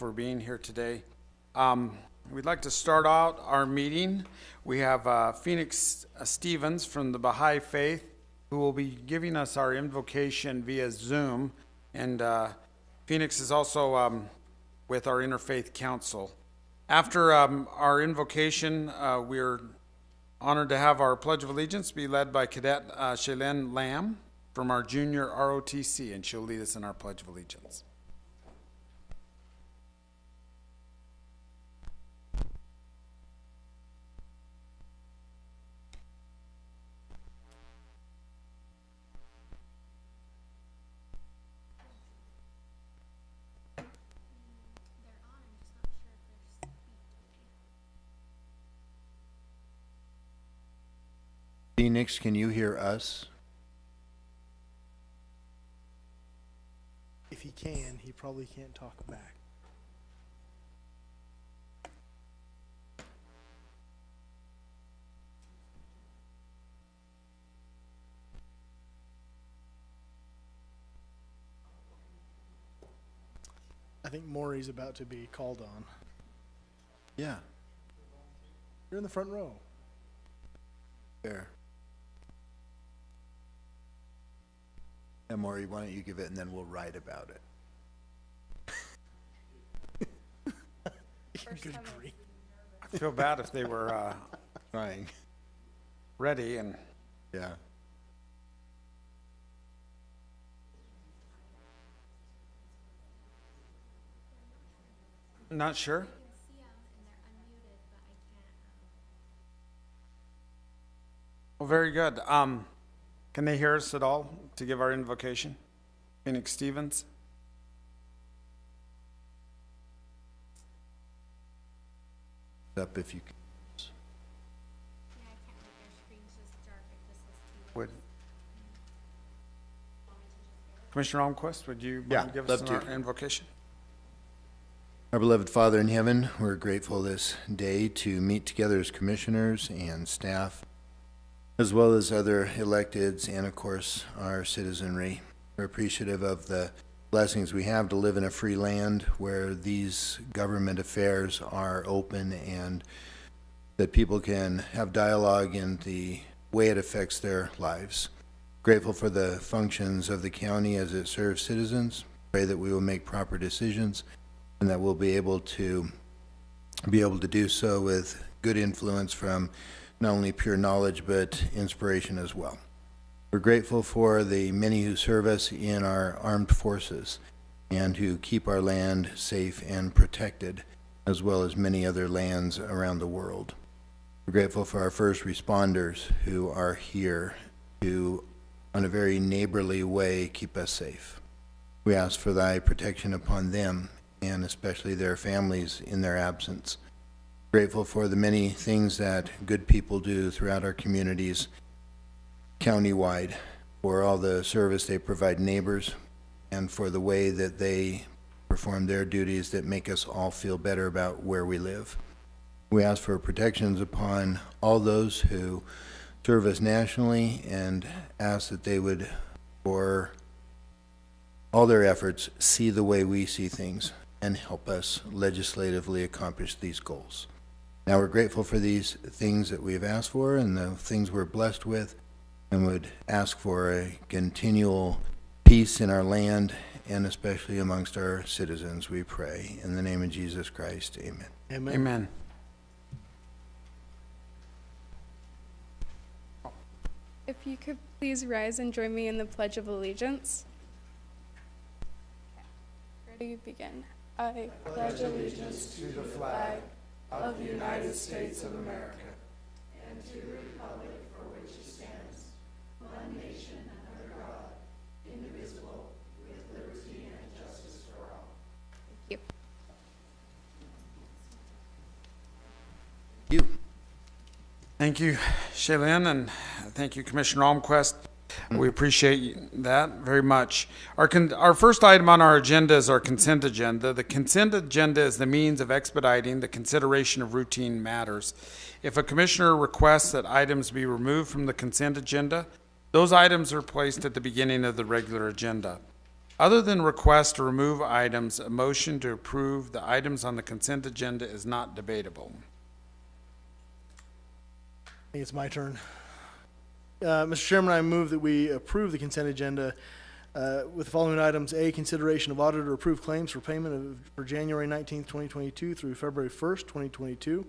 for being here today. We'd like to start out our meeting. We have Phoenix Stevens from the Baha'i Faith, who will be giving us our invocation via Zoom. And Phoenix is also with our Interfaith Council. After our invocation, we're honored to have our Pledge of Allegiance be led by Cadet Shaylin Lamb from our junior ROTC, and she'll lead us in our Pledge of Allegiance. Phoenix, can you hear us? If he can, he probably can't talk back. I think Maury's about to be called on. Yeah. You're in the front row. There. And Maury, why don't you give it and then we'll write about it. Good grief. I feel bad if they were Trying. ready and Yeah. not sure. Well, very good. Can they hear us at all to give our invocation? Phoenix Stevens? Up if you can. Yeah, I can't make their screens just dark if this is Would Commissioner Almquist, would you Yeah, mind give us love to. our invocation? Our beloved Father in heaven, we're grateful this day to meet together as commissioners and staff, as well as other electeds and, of course, our citizenry. We're appreciative of the blessings we have to live in a free land where these government affairs are open and that people can have dialogue in the way it affects their lives. Grateful for the functions of the county as it serves citizens. Pray that we will make proper decisions and that we'll be able to do so with good influence from not only pure knowledge, but inspiration as well. We're grateful for the many who serve us in our armed forces and who keep our land safe and protected, as well as many other lands around the world. We're grateful for our first responders who are here to, in a very neighborly way, keep us safe. We ask for thy protection upon them and especially their families in their absence. Grateful for the many things that good people do throughout our communities countywide, for all the service they provide neighbors, and for the way that they perform their duties that make us all feel better about where we live. We ask for protections upon all those who serve us nationally and ask that they would, for all their efforts, see the way we see things and help us legislatively accomplish these goals. Now we're grateful for these things that we've asked for and the things we're blessed with, and would ask for a continual peace in our land and especially amongst our citizens, we pray. In the name of Jesus Christ, amen. Amen. Amen. If you could please rise and join me in the Pledge of Allegiance. Ready, begin. I pledge allegiance to the flag of the United States of America and to the republic for which it stands, one nation under God, indivisible, with liberty and justice for all. Thank you. Thank you, Shaylin, and thank you, Commissioner Almquist. We appreciate that very much. Our first item on our agenda is our consent agenda. The consent agenda is the means of expediting the consideration of routine matters. If a commissioner requests that items be removed from the consent agenda, those items are placed at the beginning of the regular agenda. Other than request to remove items, a motion to approve the items on the consent agenda is not debatable. I think it's my turn. Mr. Chairman, I move that we approve the consent agenda with the following items. A, consideration of auditor approved claims for payment for January 19th, 2022 through February 1st, 2022.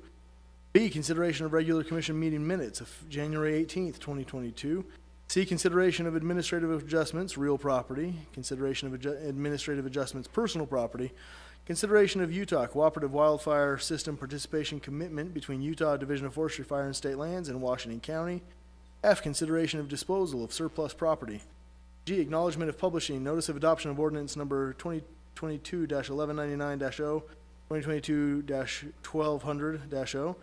B, consideration of regular commission meeting minutes of January 18th, 2022. C, consideration of administrative adjustments, real property. Consideration of administrative adjustments, personal property. Consideration of Utah Cooperative Wildfire System Participation Commitment between Utah Division of Forestry, Fire, and State Lands and Washington County. F, consideration of disposal of surplus property. G, acknowledgement of publishing notice of adoption of ordinance number 2022-1199-0, 2022-1200-0,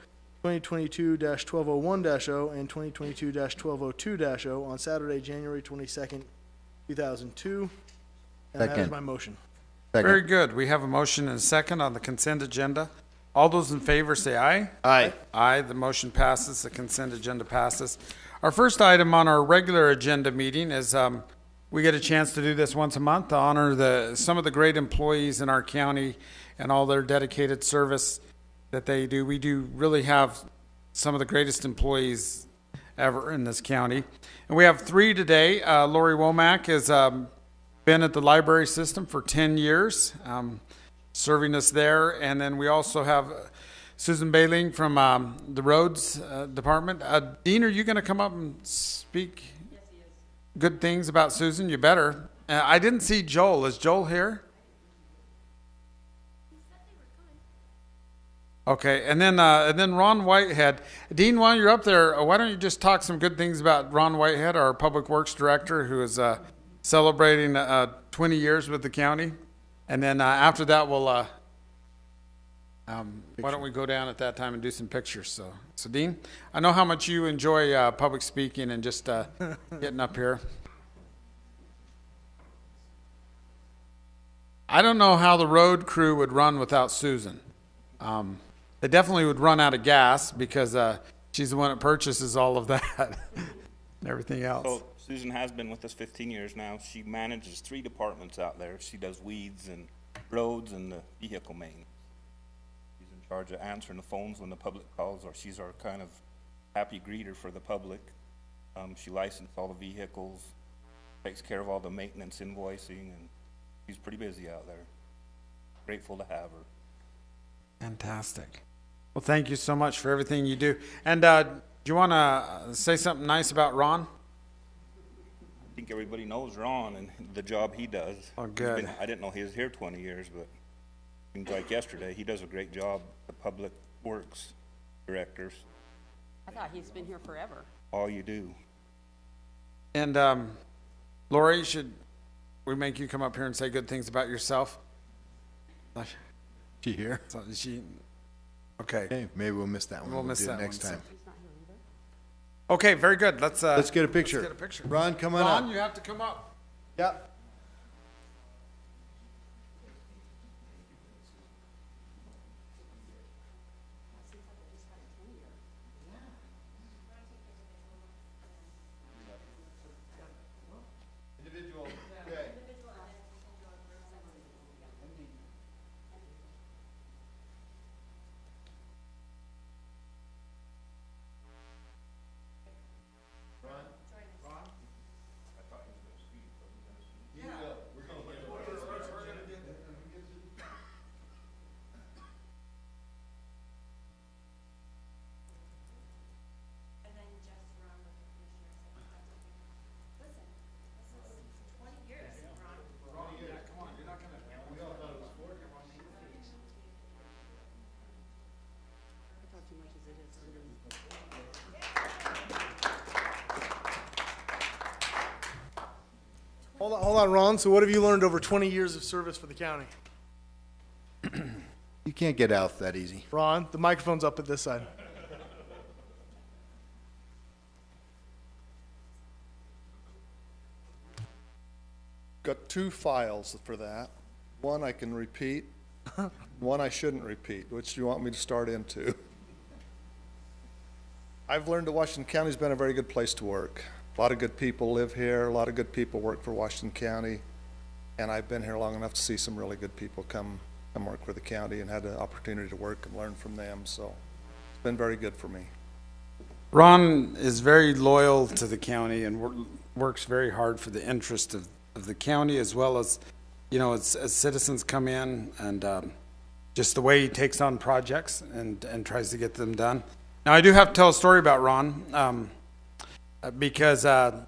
2022-1201-0, and 2022-1202-0 on Saturday, January 22nd, 2002. And that is Second. my motion. Very good. We have a motion and a second on the consent agenda. All those in favor say aye. Aye. Aye, the motion passes, the consent agenda passes. Our first item on our regular agenda meeting is, we get a chance to do this once a month to honor some of the great employees in our county and all their dedicated service that they do. We do really have some of the greatest employees ever in this county. And we have three today. Lori Womack has been at the library system for 10 years, serving us there. And then we also have Susan Bailing from the Roads Department. Dean, are you going to come up and speak? Yes, he is. Good things about Susan? You better. I didn't see Joel. Is Joel here? Okay, and then Ron Whitehead. Dean, while you're up there, why don't you just talk some good things about Ron Whitehead, our Public Works Director, who is celebrating 20 years with the county. And then after that, we'll, why don't we go down at that time and do some pictures. So Dean, I know how much you enjoy public speaking and just getting up here. I don't know how the road crew would run without Susan. They definitely would run out of gas because she's the one that purchases all of that and everything else. So Susan has been with us 15 years now. She manages 3 departments out there. She does weeds and roads and the vehicle main. She's in charge of answering the phones when the public calls, or she's our kind of happy greeter for the public. She licensed all the vehicles, takes care of all the maintenance invoicing, and she's pretty busy out there. Grateful to have her. Fantastic. Well, thank you so much for everything you do. And do you want to say something nice about Ron? I think everybody knows Ron and the job he does. Oh, good. I didn't know he was here 20 years, but seems like yesterday. He does a great job, the Public Works Directors. I thought he's been here forever. All you do. And Lori, should we make you come up here and say good things about yourself? She here? So okay. Okay, maybe we'll miss that one. We'll miss do it that next one, time. He's not here either. Okay, very good. Let's Get a picture. Let's get a picture. Ron, come on Ron, up. you have to come up. Yep. Individual. Okay. And then just run with the commissioners. Listen, this is 20 years, Ron. Come on, you're not gonna. I talk too much as it is. Hold on, Ron. So what have you learned over 20 years of service for the county? You can't get out that easy. Ron, the microphone's up at this side. Got 2 files for that. One I can repeat, one I shouldn't repeat. Which do you want me to start into? I've learned that Washington County's been a very good place to work. A lot of good people live here, a lot of good people work for Washington County. And I've been here long enough to see some really good people come work for the county and had the opportunity to work and learn from them. So it's been very good for me. Ron is very loyal to the county and works very hard for the interest of the county, as well as, you know, as citizens come in, and just the way he takes on projects and tries to get them done. Now, I do have to tell a story about Ron, because so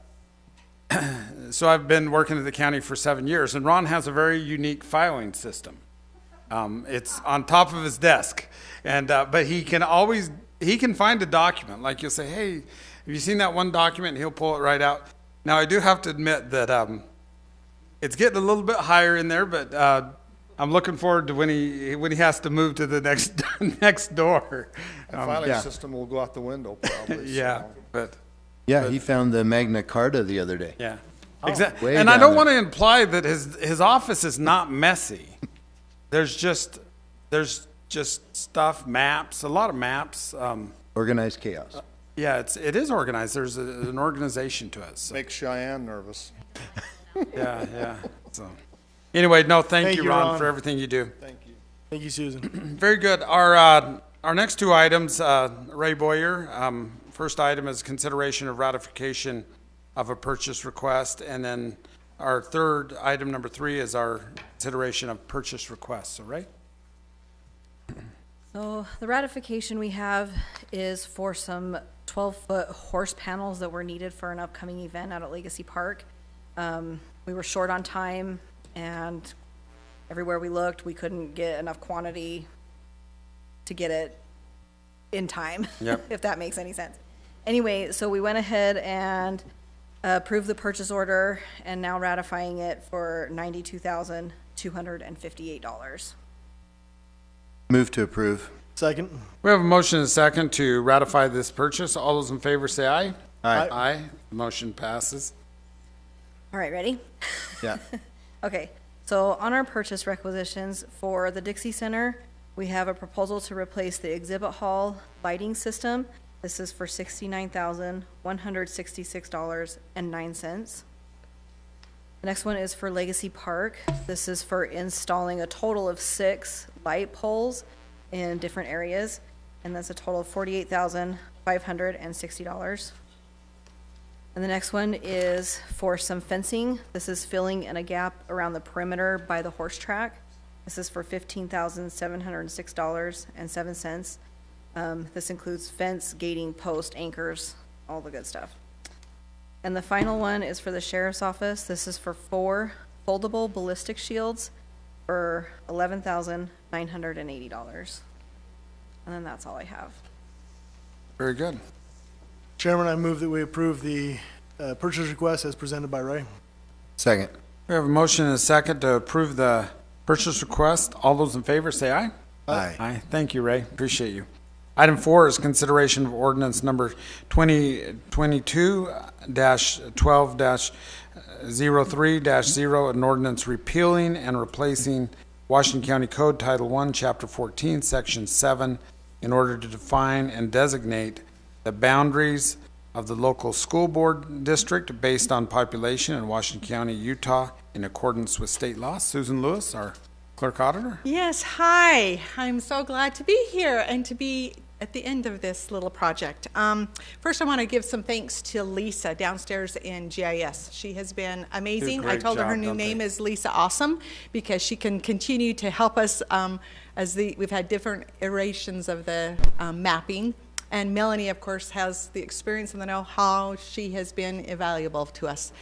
I've been working at the county for 7 years, and Ron has a very unique filing system. It's on top of his desk, and but he can find a document. Like, you'll say, "Hey, have you seen that one document?" And he'll pull it right out. Now, I do have to admit that it's getting a little bit higher in there, but I'm looking forward to when he has to move to the next door. The filing system will go out the window probably. Yeah, so. but He found the Magna Carta the other day. yeah, exactly. Way And I down don't there. want to imply that his office is not messy. There's just stuff, maps, a lot of maps. Organized chaos. Yeah, it is organized. There's an organization to it. So. Makes Cheyenne nervous. Yeah. So, anyway, no, thank you, Ron, Ron. for everything you do. Thank you. Thank you, Susan. Very good. Our next two items, Ray Boyer. First item is consideration of ratification of a purchase request, and then our third item, number 3, is our consideration of purchase requests. So, Ray? So the ratification we have is for some 12-foot horse panels that were needed for an upcoming event out at Legacy Park. We were short on time, and everywhere we looked, we couldn't get enough quantity to get it in time, Yep. if that makes any sense. Anyway, so we went ahead and approved the purchase order, and now ratifying it for $92,258. Move to approve. Second. We have a motion and a second to ratify this purchase. All those in favor say aye. Aye. Aye. The motion passes. All right, ready? Yeah. Okay, so on our purchase requisitions for the Dixie Center, we have a proposal to replace the exhibit hall lighting system. This is for $69,166.09. The next one is for Legacy Park. This is for installing a total of 6 light poles in different areas, and that's a total of $48,560. And the next one is for some fencing. This is filling in a gap around the perimeter by the horse track. This is for $15,706.07. This includes fence, gating, post, anchors, all the good stuff. And the final one is for the sheriff's office. This is for 4 foldable ballistic shields for $11,980. And then that's all I have. Very good. Chairman, I move that we approve the purchase request as presented by Ray. Second. We have a motion and a second to approve the purchase request. All those in favor say aye. Aye. Aye. Thank you, Ray. Appreciate you. Item 4 is consideration of ordinance number 2022-12-03-0, an ordinance repealing and replacing Washington County Code Title 1, Chapter 14, Section 7, in order to define and designate the boundaries of the local school board district based on population in Washington County, Utah, in accordance with state law. Susan Lewis, our clerk auditor. Yes, hi. I'm so glad to be here and to be at the end of this little project. First, I want to give some thanks to Lisa downstairs in GIS. She has been amazing. I great told her her job, new don't name they? is Lisa Awesome because she can continue to help us we've had different iterations of the mapping. And Melanie, of course, has the experience and the know-how. She has been invaluable to us.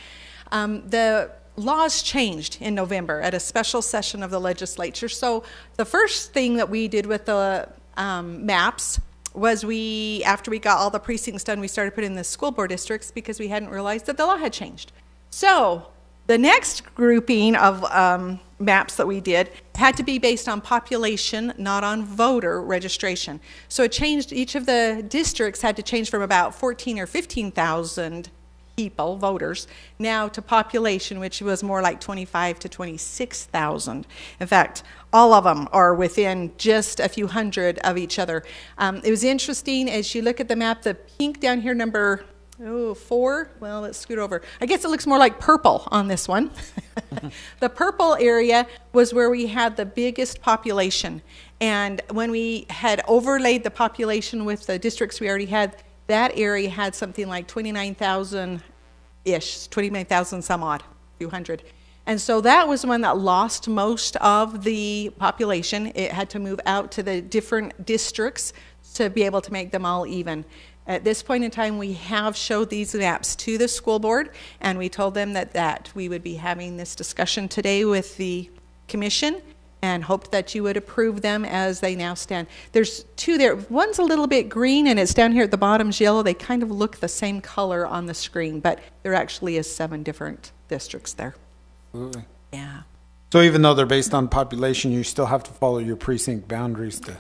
The laws changed in November at a special session of the legislature. So the first thing that we did with the maps was after we got all the precincts done, we started putting the school board districts because we hadn't realized that the law had changed. So the next grouping of maps that we did had to be based on population, not on voter registration. So it changed, each of the districts had to change from about 14 or 15,000 people, voters, now to population, which was more like 25 to 26,000. In fact, all of them are within just a few hundred of each other. It was interesting as you look at the map, the pink down here, number 4. Well, let's scoot over. I guess it looks more like purple on this one. The purple area was where we had the biggest population. And when we had overlaid the population with the districts we already had, that area had something like 29,000-ish, 29,000 some odd, few hundred. And so that was the one that lost most of the population. It had to move out to the different districts to be able to make them all even. At this point in time, we have showed these maps to the school board, and we told them that we would be having this discussion today with the commission and hoped that you would approve them as they now stand. There's 2 there. One's a little bit green, and it's down here at the bottom's yellow. They kind of look the same color on the screen, but there actually is 7 different districts there. Absolutely. Yeah. So even though they're based on population, you still have to follow your precinct boundaries to.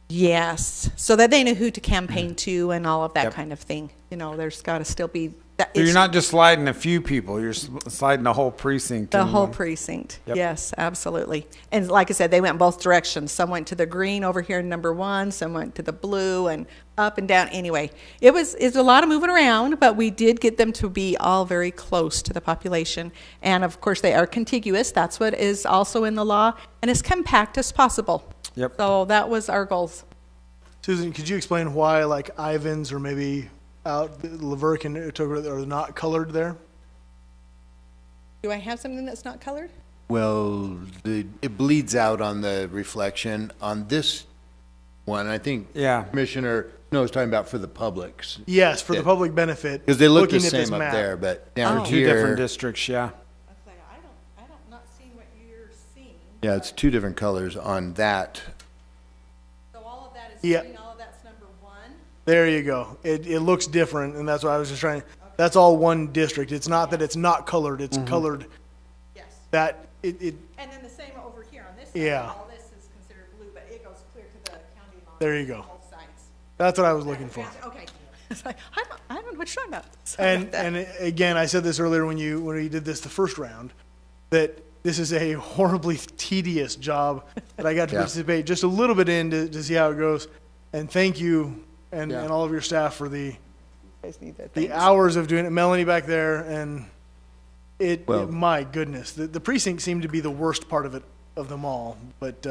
Yes, so that they know who to campaign to and all of that Yep. kind of thing. You know, there's got to still be that. So you're it's not just sliding a few people, you're sliding the whole precinct. the in whole one. precinct. Yep. Yes, absolutely. And like I said, they went both directions. Some went to the green over here in number 1. Some went to the blue and up and down. Anyway, it's a lot of moving around, but we did get them to be all very close to the population. And of course, they are contiguous. That's what is also in the law, and as compact as possible. Yep. So that was our goals. Susan, could you explain why like Ivans or maybe out Laverne and Etobicoke are not colored there? Do I have something that's not colored? Well, it bleeds out on the reflection. On this one, I think Yeah. Commissioner Snow was talking about for the publics. Yes, for the Yeah. public benefit. Because they look the looking at this same up map. there, but down Two different here, districts, yeah. I don't not seeing what you're seeing. yeah, it's 2 different colors on that. So all of that is Yeah. green, all of that's number 1. There you go. It looks different, and that's why I was just trying. That's all one district. It's not that it's not colored. It's colored Yes. that And then the same over here on this side. Yeah. All this is considered blue, but it goes clear to the county line. There you go. on both sides. That's what I was looking for. Okay. It's like, I don't know what you're talking about. Sorry And about that. and again, I said this earlier when we did this the first round, that this is a horribly tedious job that I got to Yeah. participate just a little bit in to see how it goes. And thank you and Yeah. all of your staff for the You guys need that. the Thanks. hours of doing it. Melanie back there, and Well- my goodness, the precinct seemed to be the worst part of it of them all. But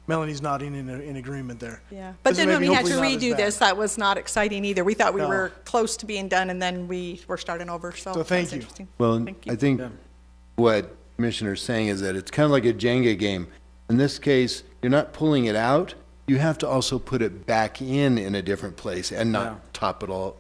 Melanie's nodding in agreement there. Yeah, but This is then when maybe we had to hopefully not as redo bad. this, that was not exciting either. We thought we No. were close to being done, and then we were starting over, so. So thank that's you. interesting. Well, Thank you. I think what Commissioner's saying is that it's kind of like a Jenga game. In this case, you're not pulling it out. You have to also put it back in a different place and not Yeah. top it all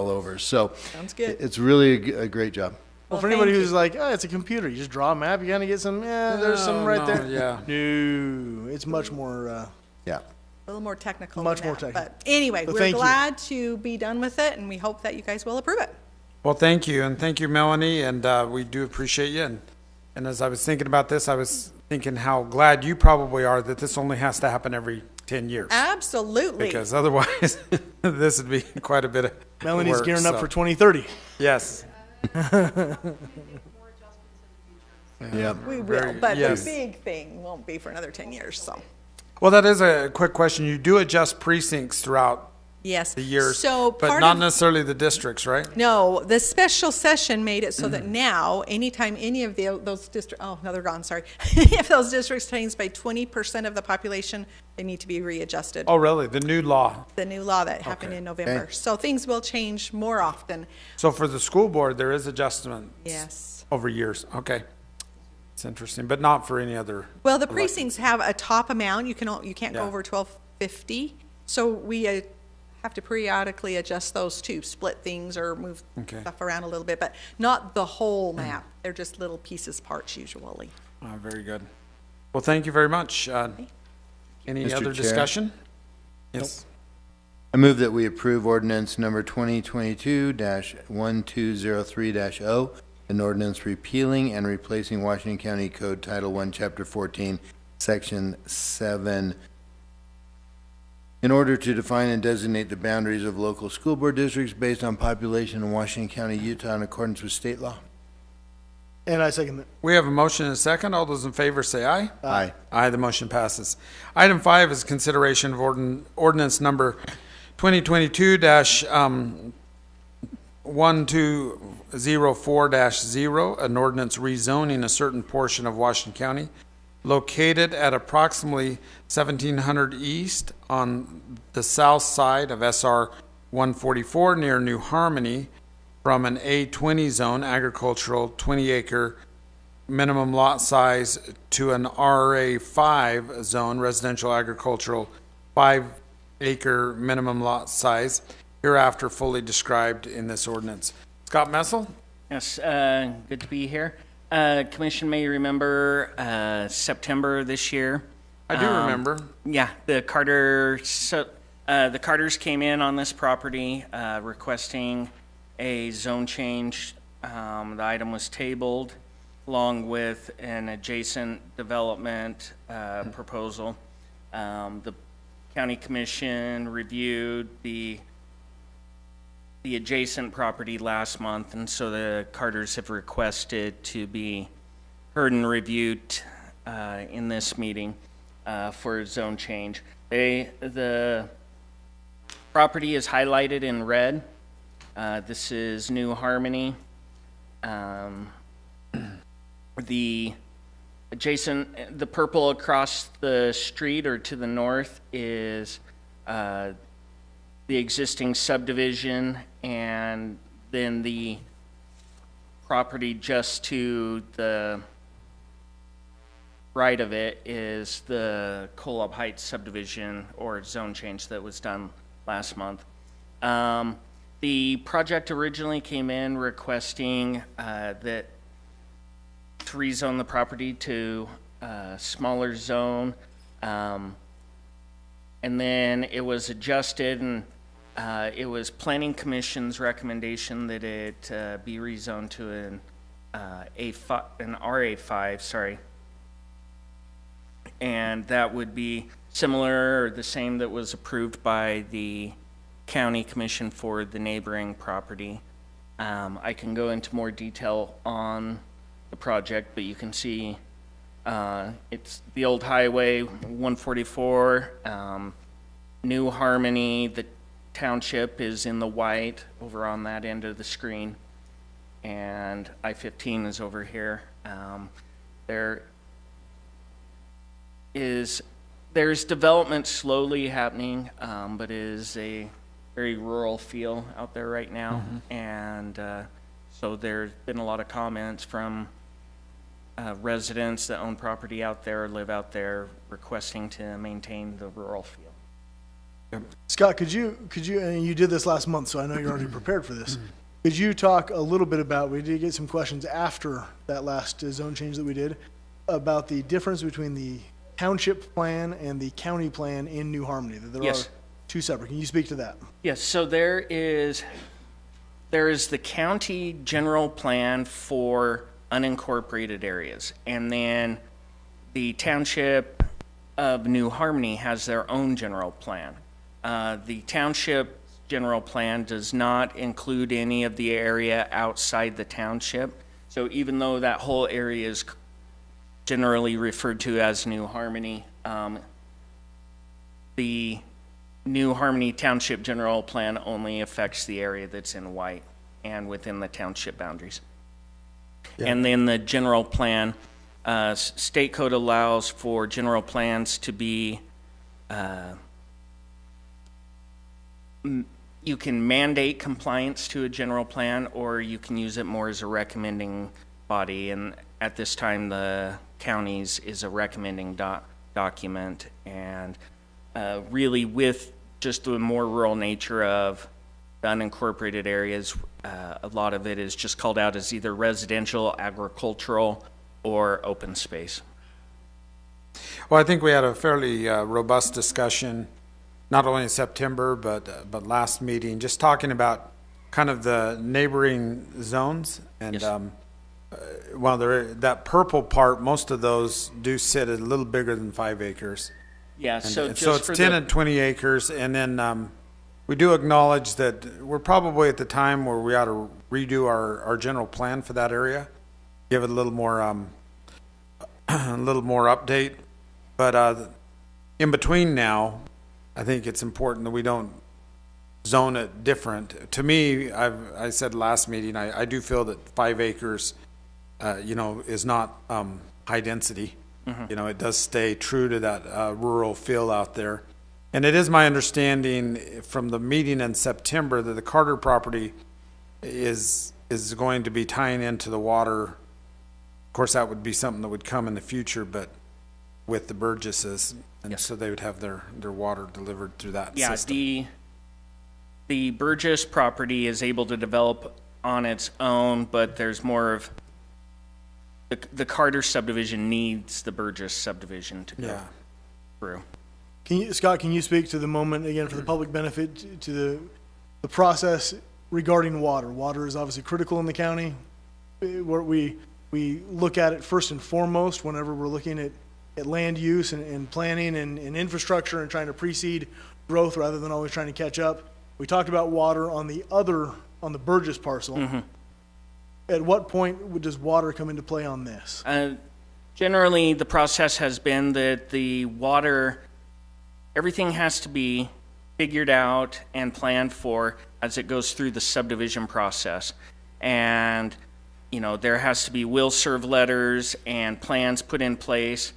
over. So Sounds good. it's really a great job. Well, Well, for anybody thank who's like, oh, it's a computer, you just draw a map, you kind of get some, there's some No, right no, there. yeah. No, it's much more, Yeah. A little more technical Much than more that. technical. But anyway, But we're thank you. glad to be done with it, and we hope that you guys will approve it. Well, thank you, and thank you, Melanie, and we do appreciate you. And as I was thinking about this, I was thinking how glad you probably are that this only has to happen every 10 years. Absolutely. Because otherwise, this would be quite a bit of Melanie's work, gearing up so. for 2030. Yes. Yeah. We Very- will, but yes. the big thing won't be for another 10 years, so. Well, that is a quick question. You do adjust precincts throughout Yes. the years, So but part not of, necessarily the districts, right? no, the special session made it so Mm-hmm. that now, anytime any of those districts, oh, no, they're gone, sorry. If those districts change by 20% of the population, they need to be readjusted. Oh, really? The new law. The new law that happened Okay. in November. So things will change more often. So for the school board, there is adjustment Yes. over years. Okay. It's interesting, but not for any other. Well, the elected. precincts have a top amount. You can't go Yeah. over 1250. So we have to periodically adjust those too, split things or move Okay. stuff around a little bit, but not the whole map. They're just little pieces, parts usually. Very good. Well, thank you very much. Any Mr. other Chair? discussion? Yes. I move that we approve ordinance number 2022-1203-0, an ordinance repealing and replacing Washington County Code Title I, Chapter 14, Section 7, in order to define and designate the boundaries of local school board districts based on population in Washington County, Utah, in accordance with state law. And I second that. We have a motion and a second. All those in favor say aye. Aye. Aye, the motion passes. Item 5 is consideration of ordinance number 2022 1204-0, an ordinance rezoning a certain portion of Washington County located at approximately 1700 East on the south side of SR 144 near New Harmony from an A20 zone, agricultural 20-acre minimum lot size, to an RA5 zone, residential agricultural 5-acre minimum lot size, hereafter fully described in this ordinance. Scott Messel? Yes, good to be here. Commission may remember September this year. I do remember. Yeah, the Carters came in on this property requesting a zone change. The item was tabled along with an adjacent development proposal. The county commission reviewed the adjacent property last month, and so the Carters have requested to be heard and reviewed in this meeting for a zone change. The property is highlighted in red. This is New Harmony. The purple across the street or to the north is the existing subdivision, and then the property just to the right of it is the Kolob Heights subdivision or zone change that was done last month. The project originally came in requesting that to rezone the property to a smaller zone, and then it was adjusted, and it was Planning Commission's recommendation that it be rezoned to an RA5, sorry, and that would be similar or the same that was approved by the County Commission for the neighboring property. I can go into more detail on the project, but you can see it's the old highway 144, New Harmony. The Township is in the white over on that end of the screen, and I-15 is over here. There's development slowly happening, but it is a very rural feel out there right now. And so there's been a lot of comments from residents that own property out there, live out there, requesting to maintain the rural feel. Scott, could you, and you did this last month, so I know you're already prepared for this. Could you talk a little bit about, we did get some questions after that last zone change that we did, about the difference between the township plan and the county plan in New Harmony? That there are two separate. Can you speak to that? Yes, so there is the county general plan for unincorporated areas, and then the Township of New Harmony has their own general plan. The Township general plan does not include any of the area outside the township, so even though that whole area is generally referred to as New Harmony, the New Harmony Township general plan only affects the area that's in white and within the township boundaries. Yeah. And then the general plan, state code allows for general plans to be, you can mandate compliance to a general plan, or you can use it more as a recommending body. And at this time, the county's is a recommending document. And really with just the more rural nature of the unincorporated areas, a lot of it is just called out as either residential, agricultural, or open space. Well, I think we had a fairly robust discussion, not only in September, but last meeting, just talking about kind of the neighboring zones. And yes. Well, that purple part, most of those do sit a little bigger than 5 acres. Yeah, so it's 10 and 20 acres, and then we do acknowledge that we're probably at the time where we ought to redo our general plan for that area, give it a little more update. But in between now, I think it's important that we don't zone it different. To me, I said last meeting, I do feel that 5 acres, is not high density. It does stay true to that rural feel out there. And it is my understanding from the meeting in September that the Carter property is going to be tying into the water. Of course, that would be something that would come in the future, but with the Burgesses, and so they would have their water delivered through that system. The Burgess property is able to develop on its own, but there's more of the Carter subdivision needs the Burgess subdivision to go through. Scott, can you speak to the moment, again, for the public benefit, to the process regarding water? Water is obviously critical in the county. We look at it first and foremost whenever we're looking at land use and planning and infrastructure and trying to precede growth rather than always trying to catch up. We talked about water on the Burgess parcel. At what point does water come into play on this? Generally, the process has been that the water, everything has to be figured out and planned for as it goes through the subdivision process. And, there has to be will serve letters and plans put in place,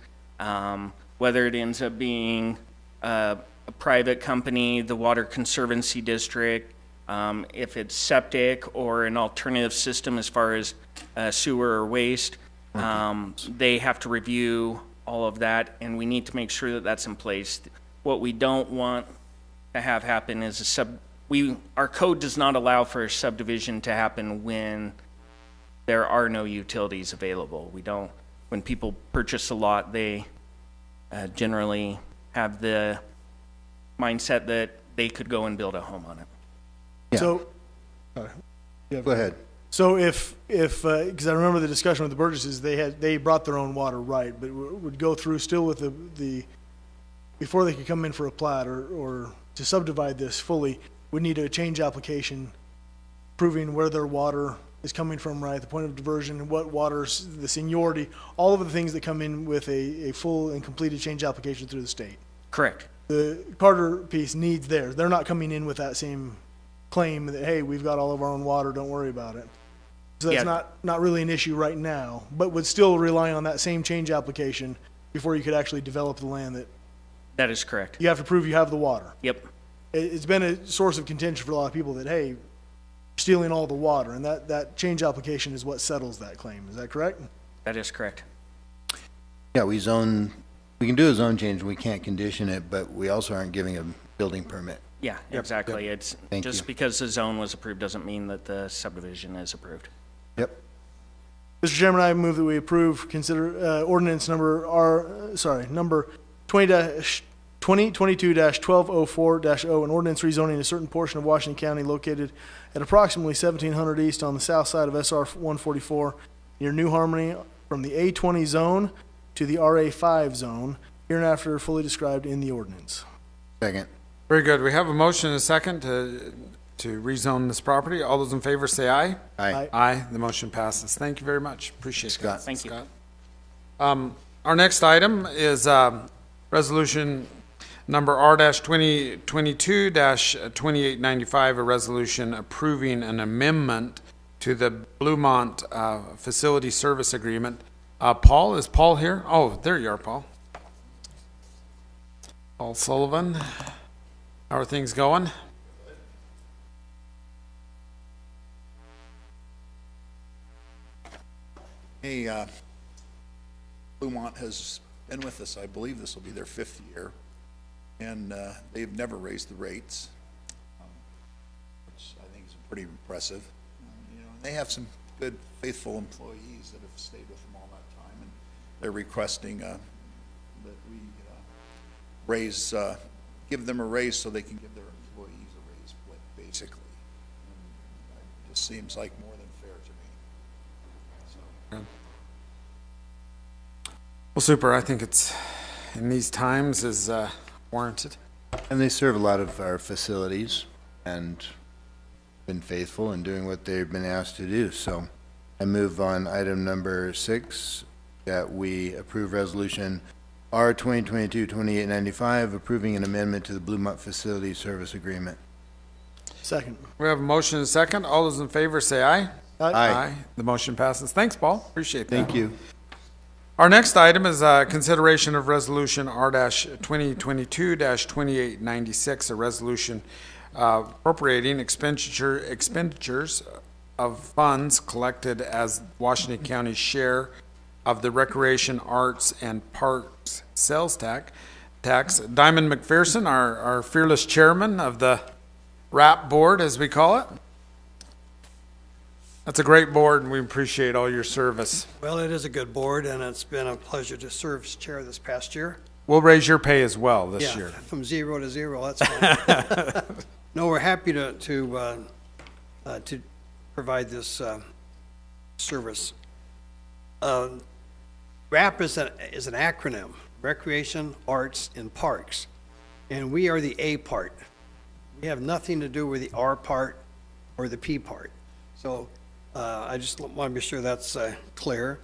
whether it ends up being a private company, the Water Conservancy District, if it's septic or an alternative system as far as sewer or waste, they have to review all of that, and we need to make sure that that's in place. What we don't want to have happen is our code does not allow for a subdivision to happen when there are no utilities available. When people purchase a lot, they generally have the mindset that they could go and build a home on it. Yeah. So, Go ahead. So if because I remember the discussion with the Burgesses, they brought their own water, right, but would go through still with the before they could come in for a plat or to subdivide this fully, would need a change application proving where their water is coming from, right, the point of diversion, what waters, the seniority, all of the things that come in with a full and completed change application through the state. Correct. The Carter piece needs theirs. They're not coming in with that same claim that, hey, we've got all of our own water, don't worry about it. So that's not really an issue right now, but would still rely on that same change application before you could actually develop the land. That is correct. You have to prove you have the water. Yep. It's been a source of contention for a lot of people that, hey, stealing all the water, and that change application is what settles that claim. Is that correct? That is correct. Yeah, we can do a zone change, we can't condition it, but we also aren't giving a building permit. Yeah, exactly. Yep. It's Thank just you. because the zone was approved doesn't mean that the subdivision is approved. Yep. Mr. Chairman, I move that we approve, ordinance number 2022-1204-0, an ordinance rezoning a certain portion of Washington County located at approximately 1700 East on the south side of SR 144 near New Harmony from the A20 zone to the RA5 zone, hereinafter fully described in the ordinance. Second. Very good. We have a motion and a second to rezone this property. All those in favor say aye. Aye. Aye. The motion passes. Thank you very much. Appreciate it. Scott. Thank you. Our next item is resolution number R-2022-2895, a resolution approving an amendment to the Bluemont Facility Service Agreement. Paul, is Paul here? Oh, there you are, Paul. Paul Sullivan. How are things going? Hey, Bluemont has been with us, I believe this will be their 5th year, and they've never raised the rates, which I think is pretty impressive. They have some good, faithful employees that have stayed with them all that time, and they're requesting that we give them a raise so they can give their employees a raise, basically. And it just seems like more than fair to me. Well, super. I think it's, in these times, is warranted. And they serve a lot of our facilities and been faithful in doing what they've been asked to do. So I move on item number 6, that we approve resolution R 2022-2895, approving an amendment to the Bluemont Facility Service Agreement. Second. We have a motion and a second. All those in favor say aye. Aye. The motion passes. Thanks, Paul. Appreciate that. Thank you. Our next item is consideration of Resolution Ardash 2022-2896, a resolution appropriating expenditures of funds collected as Washington County's share of the Recreation, Arts, and Parks sales tax. Diamond McPherson, our fearless chairman of the RAP board, as we call it. That's a great board, and we appreciate all your service. Well, it is a good board, and it's been a pleasure to serve as chair this past year. We'll raise your pay as well this year. From 0 to 0, that's fine. No, we're happy to provide this service. RAP is an acronym, Recreation, Arts, and Parks, and we are the A part. We have nothing to do with the R part or the P part. So I just want to be sure that's clear.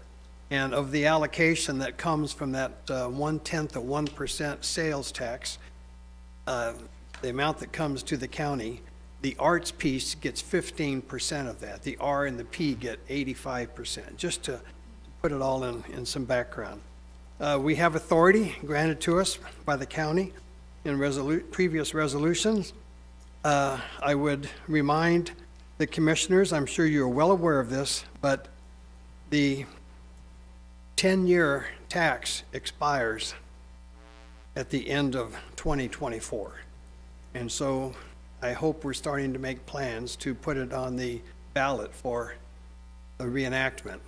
And of the allocation that comes from that 1/10 of 1% sales tax, the amount that comes to the county, the arts piece gets 15% of that. The R and the P get 85%, just to put it all in some background. We have authority granted to us by the county in previous resolutions. I would remind the commissioners, I'm sure you're well aware of this, but the 10-year tax expires at the end of 2024. And so I hope we're starting to make plans to put it on the ballot for a reenactment,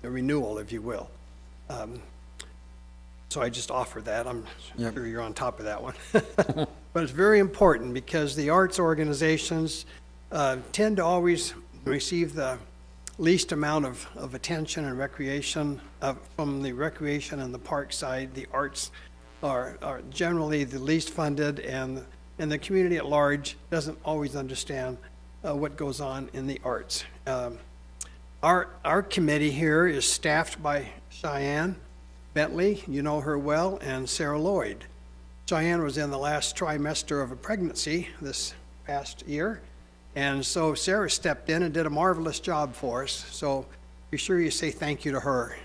a renewal, if you will. So I just offer that. I'm sure you're on top of that one. But it's very important because the arts organizations tend to always receive the least amount of attention and recreation from the recreation and the park side. The arts are generally the least funded, and the community at large doesn't always understand what goes on in the arts. Our committee here is staffed by Cheyenne Bentley, you know her well, and Sarah Lloyd. Cheyenne was in the last trimester of a pregnancy this past year, and so Sarah stepped in and did a marvelous job for us. So be sure you say thank you to her.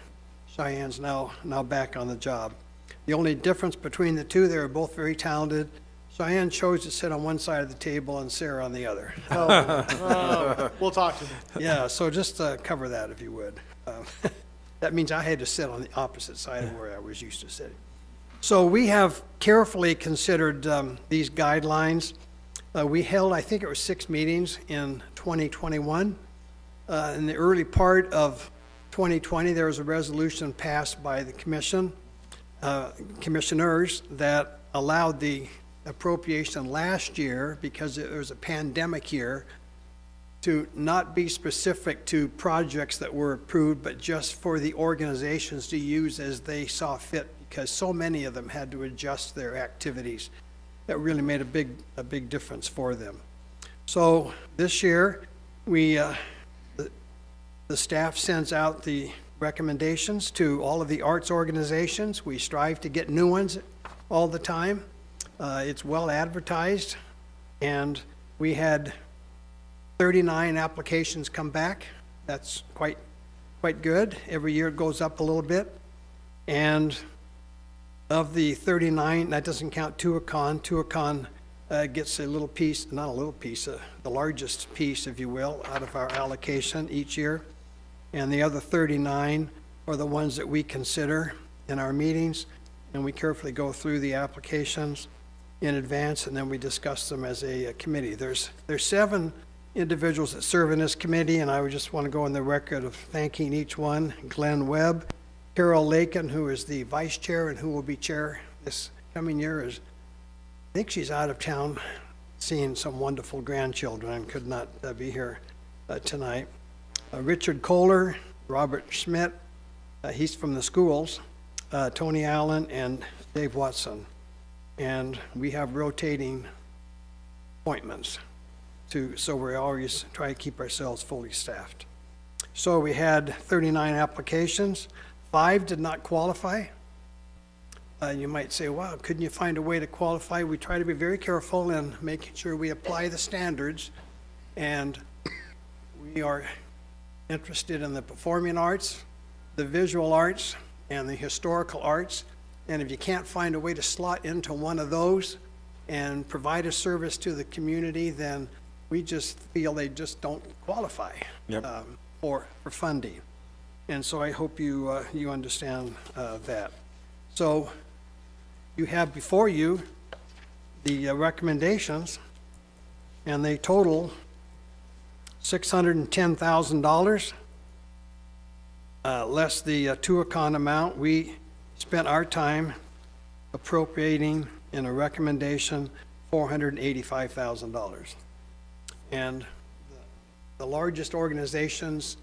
Cheyenne's now back on the job. The only difference between the two, they were both very talented. Cheyenne chose to sit on one side of the table and Sarah on the other. We'll talk to them. Yeah, so just cover that if you would. That means I had to sit on the opposite side of where I was used to sitting. So we have carefully considered these guidelines. We held, I think it was 6 meetings in 2021. In the early part of 2020, there was a resolution passed by the commissioners that allowed the appropriation last year, because it was a pandemic year, to not be specific to projects that were approved, but just for the organizations to use as they saw fit, because so many of them had to adjust their activities. That really made a big difference for them. So this year, the staff sends out the recommendations to all of the arts organizations. We strive to get new ones all the time. It's well advertised, and we had 39 applications come back. That's quite good. Every year it goes up a little bit. And of the 39, that doesn't count Tuacahn. Tuacahn gets a little piece, not a little piece, the largest piece, if you will, out of our allocation each year. And the other 39 are the ones that we consider in our meetings, and we carefully go through the applications in advance, and then we discuss them as a committee. There's 7 individuals that serve in this committee, and I would just want to go on the record of thanking each one. Glenn Webb, Carol Lakin, who is the vice chair and who will be chair this coming year, I think she's out of town seeing some wonderful grandchildren and could not be here tonight. Richard Kohler, Robert Schmidt, he's from the schools, Tony Allen, and Dave Watson. And we have rotating appointments so we always try to keep ourselves fully staffed. So we had 39 applications. 5 did not qualify. You might say, wow, couldn't you find a way to qualify? We try to be very careful in making sure we apply the standards And we are interested in the performing arts, the visual arts, and the historical arts. And if you can't find a way to slot into one of those and provide a service to the community, then we just feel they just don't qualify for funding. And so I hope you you understand that. So you have before you the recommendations, and they total $610,000, less the Tuacahn amount. We spent our time appropriating in a recommendation $485,000. And the largest organizations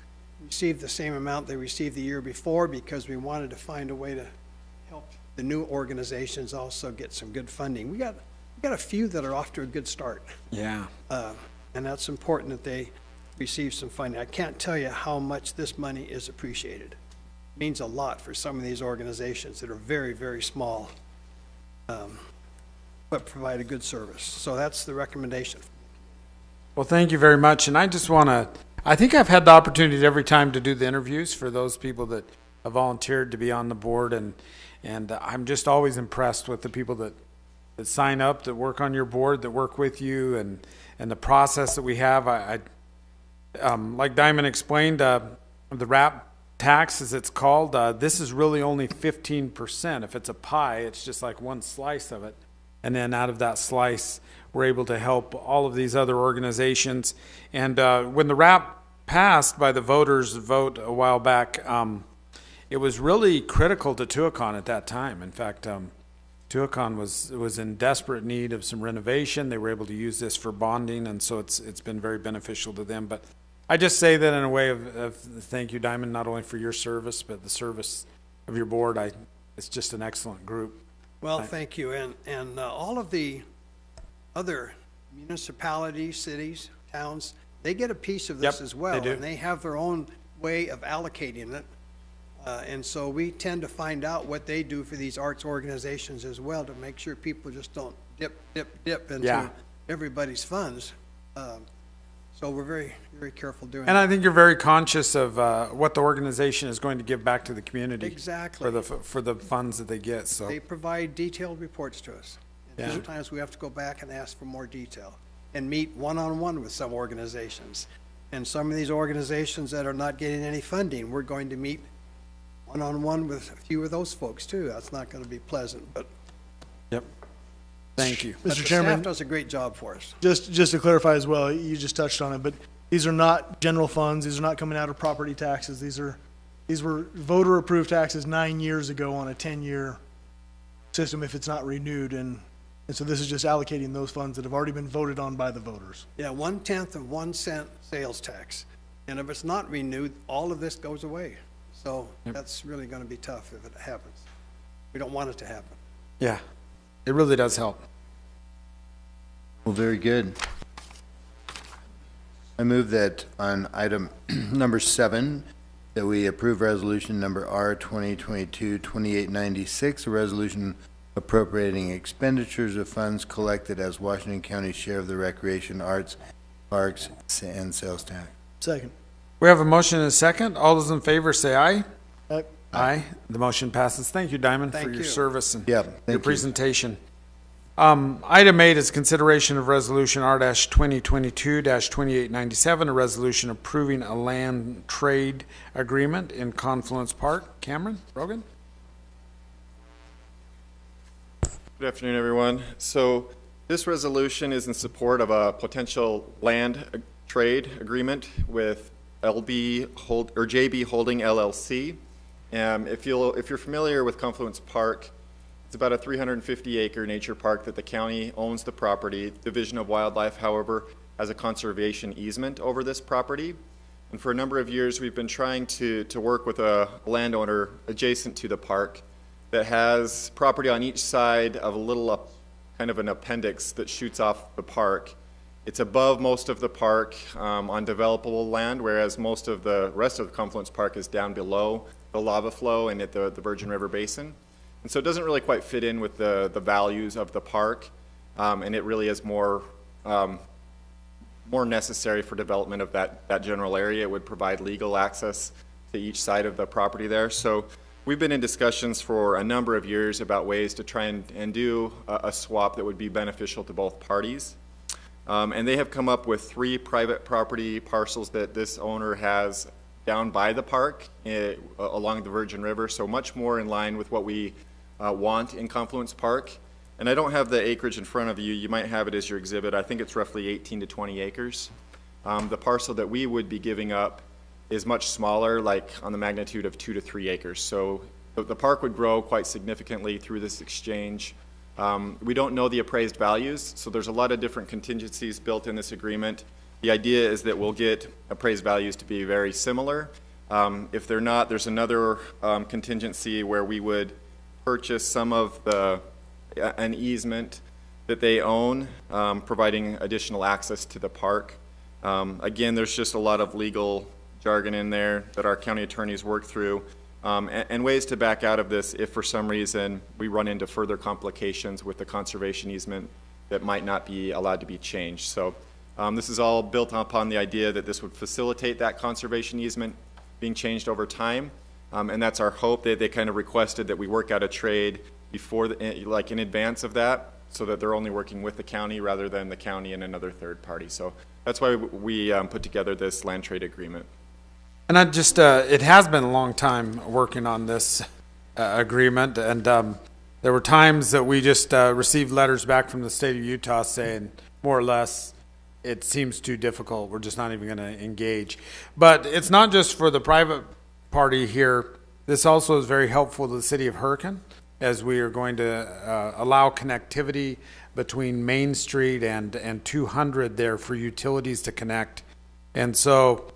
received the same amount they received the year before, because we wanted to find a way to help the new organizations also get some good funding. We got a few that are off to a good start. Yeah. And that's important that they receive some funding. I can't tell you how much this money is appreciated. It means a lot for some of these organizations that are very, very small, but provide a good service. So that's the recommendation. Well, thank you very much. And I just want to, I think I've had the opportunity every time to do the interviews for those people that have volunteered to be on the board. And I'm just always impressed with the people that sign up, that work on your board, that work with you, and the process that we have. Like Diamond explained, the wrap tax, as it's called, this is really only 15%. If it's a pie, it's just like one slice of it. And then out of that slice, we're able to help all of these other organizations. And when the wrap passed by the voters vote a while back, it was really critical to Tuacahn at that time. In fact, Tuacahn was in desperate need of some renovation. They were able to use this for bonding, and so it's been very beneficial to them. But I just say that in a way of thank you, Diamond, not only for your service, but the service of your board. It's just an excellent group. Well, thank you. And all of the other municipalities, cities, towns, they get a piece of this as well. They do. And they have their own way of allocating it. And so we tend to find out what they do for these arts organizations as well, to make sure people just don't dip into everybody's funds. So we're very, very careful doing that. And I think you're very conscious of what the organization is going to give back to the community. Exactly. For the funds that they get. So they provide detailed reports to us. And sometimes we have to go back and ask for more detail and meet one-on-one with some organizations. And some of these organizations that are not getting any funding, we're going to meet one-on-one with a few of those folks too. That's not going to be pleasant, but. Yep. Thank you. Mr. Chairman, staff does a great job for us. just to clarify as well, you just touched on it, but these are not general funds. These are not coming out of property taxes. These were voter-approved taxes 9 years ago on a 10-year system if it's not renewed, and so this is just allocating those funds that have already been voted on by the voters. Yeah, 1/10 of 1 cent sales tax. And if it's not renewed, all of this goes away. So that's really going to be tough if it happens. We don't want it to happen. Yeah, it really does help. Well, very good. I move that on item number 7, that we approve resolution number R 2022-2896, a resolution appropriating expenditures of funds collected as Washington County share of the recreation, arts, parks, and sales tax. Second. We have a motion and a second. All those in favor say aye. Aye. Aye. The motion passes. Thank you, Diamond, for your service and your presentation. Item 8 is consideration of resolution Ardash 2022-2897, a resolution approving a land trade agreement in Confluence Park. Cameron, Rogan? Good afternoon, everyone. So this resolution is in support of a potential land trade agreement with JB Holding LLC. If you're familiar with Confluence Park, it's about a 350-acre nature park that the county owns the property. Division of Wildlife, however, has a conservation easement over this property. And for a number of years, we've been trying to work with a landowner adjacent to the park that has property on each side of a little kind of an appendix that shoots off the park. It's above most of the park on developable land, whereas most of the rest of the Confluence Park is down below the lava flow and at the Virgin River Basin. And so it doesn't really quite fit in with the values of the park, and it really is more more necessary for development of that general area. It would provide legal access to each side of the property there. So we've been in discussions for a number of years about ways to try and do a swap that would be beneficial to both parties. And they have come up with 3 private property parcels that this owner has down by the park along the Virgin River, so much more in line with what we want in Confluence Park. And I don't have the acreage in front of you. You might have it as your exhibit. I think it's roughly 18 to 20 acres. The parcel that we would be giving up is much smaller, like on the magnitude of 2 to 3 acres. So the park would grow quite significantly through this exchange. We don't know the appraised values, so there's a lot of different contingencies built in this agreement. The idea is that we'll get appraised values to be very similar. If they're not, there's another contingency where we would purchase some of an easement that they own, providing additional access to the park. Again, there's just a lot of legal jargon in there that our county attorneys work through, and ways to back out of this if for some reason we run into further complications with the conservation easement that might not be allowed to be changed. So this is all built upon the idea that this would facilitate that conservation easement being changed over time, and that's our hope. They kind of requested that we work out a trade before, like in advance of that, so that they're only working with the county rather than the county and another third party. So that's why we put together this land trade agreement. And I just, it has been a long time working on this agreement, and there were times that we just received letters back from the state of Utah saying, more or less, it seems too difficult, we're just not even going to engage. But it's not just for the private party here. This also is very helpful to the city of Hurricane, as we are going to allow connectivity between Main Street and 200 there for utilities to connect. And so,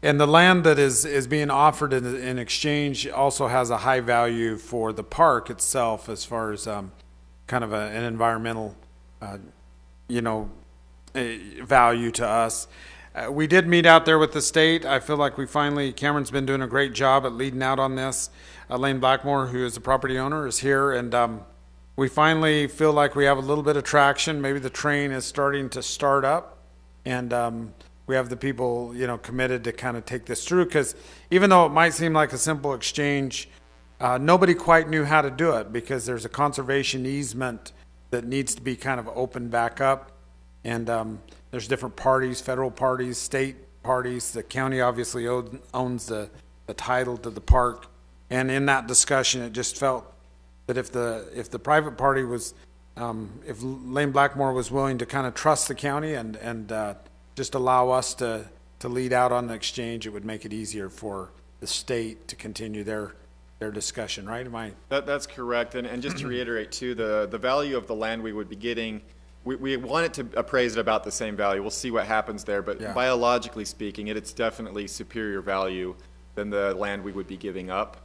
and the land that is being offered in exchange also has a high value for the park itself, as far as kind of an environmental, value to us. We did meet out there with the state. I feel like Cameron's been doing a great job at leading out on this. Lane Blackmore, who is the property owner, is here, and we finally feel like we have a little bit of traction. Maybe the train is starting to start up, and we have the people, committed to kind of take this through, because even though it might seem like a simple exchange, nobody quite knew how to do it, because there's a conservation easement that needs to be kind of opened back up, and there's different parties, federal parties, state parties. The county obviously owns the title to the park, and in that discussion, it just felt that if the private party was, if Lane Blackmore was willing to kind of trust the county and just allow us to lead out on the exchange, it would make it easier for the state to continue their discussion, right? That's correct. And just to reiterate too, the value of the land we would be getting, we want it to appraise at about the same value. We'll see what happens there, but biologically speaking, it's definitely superior value than the land we would be giving up.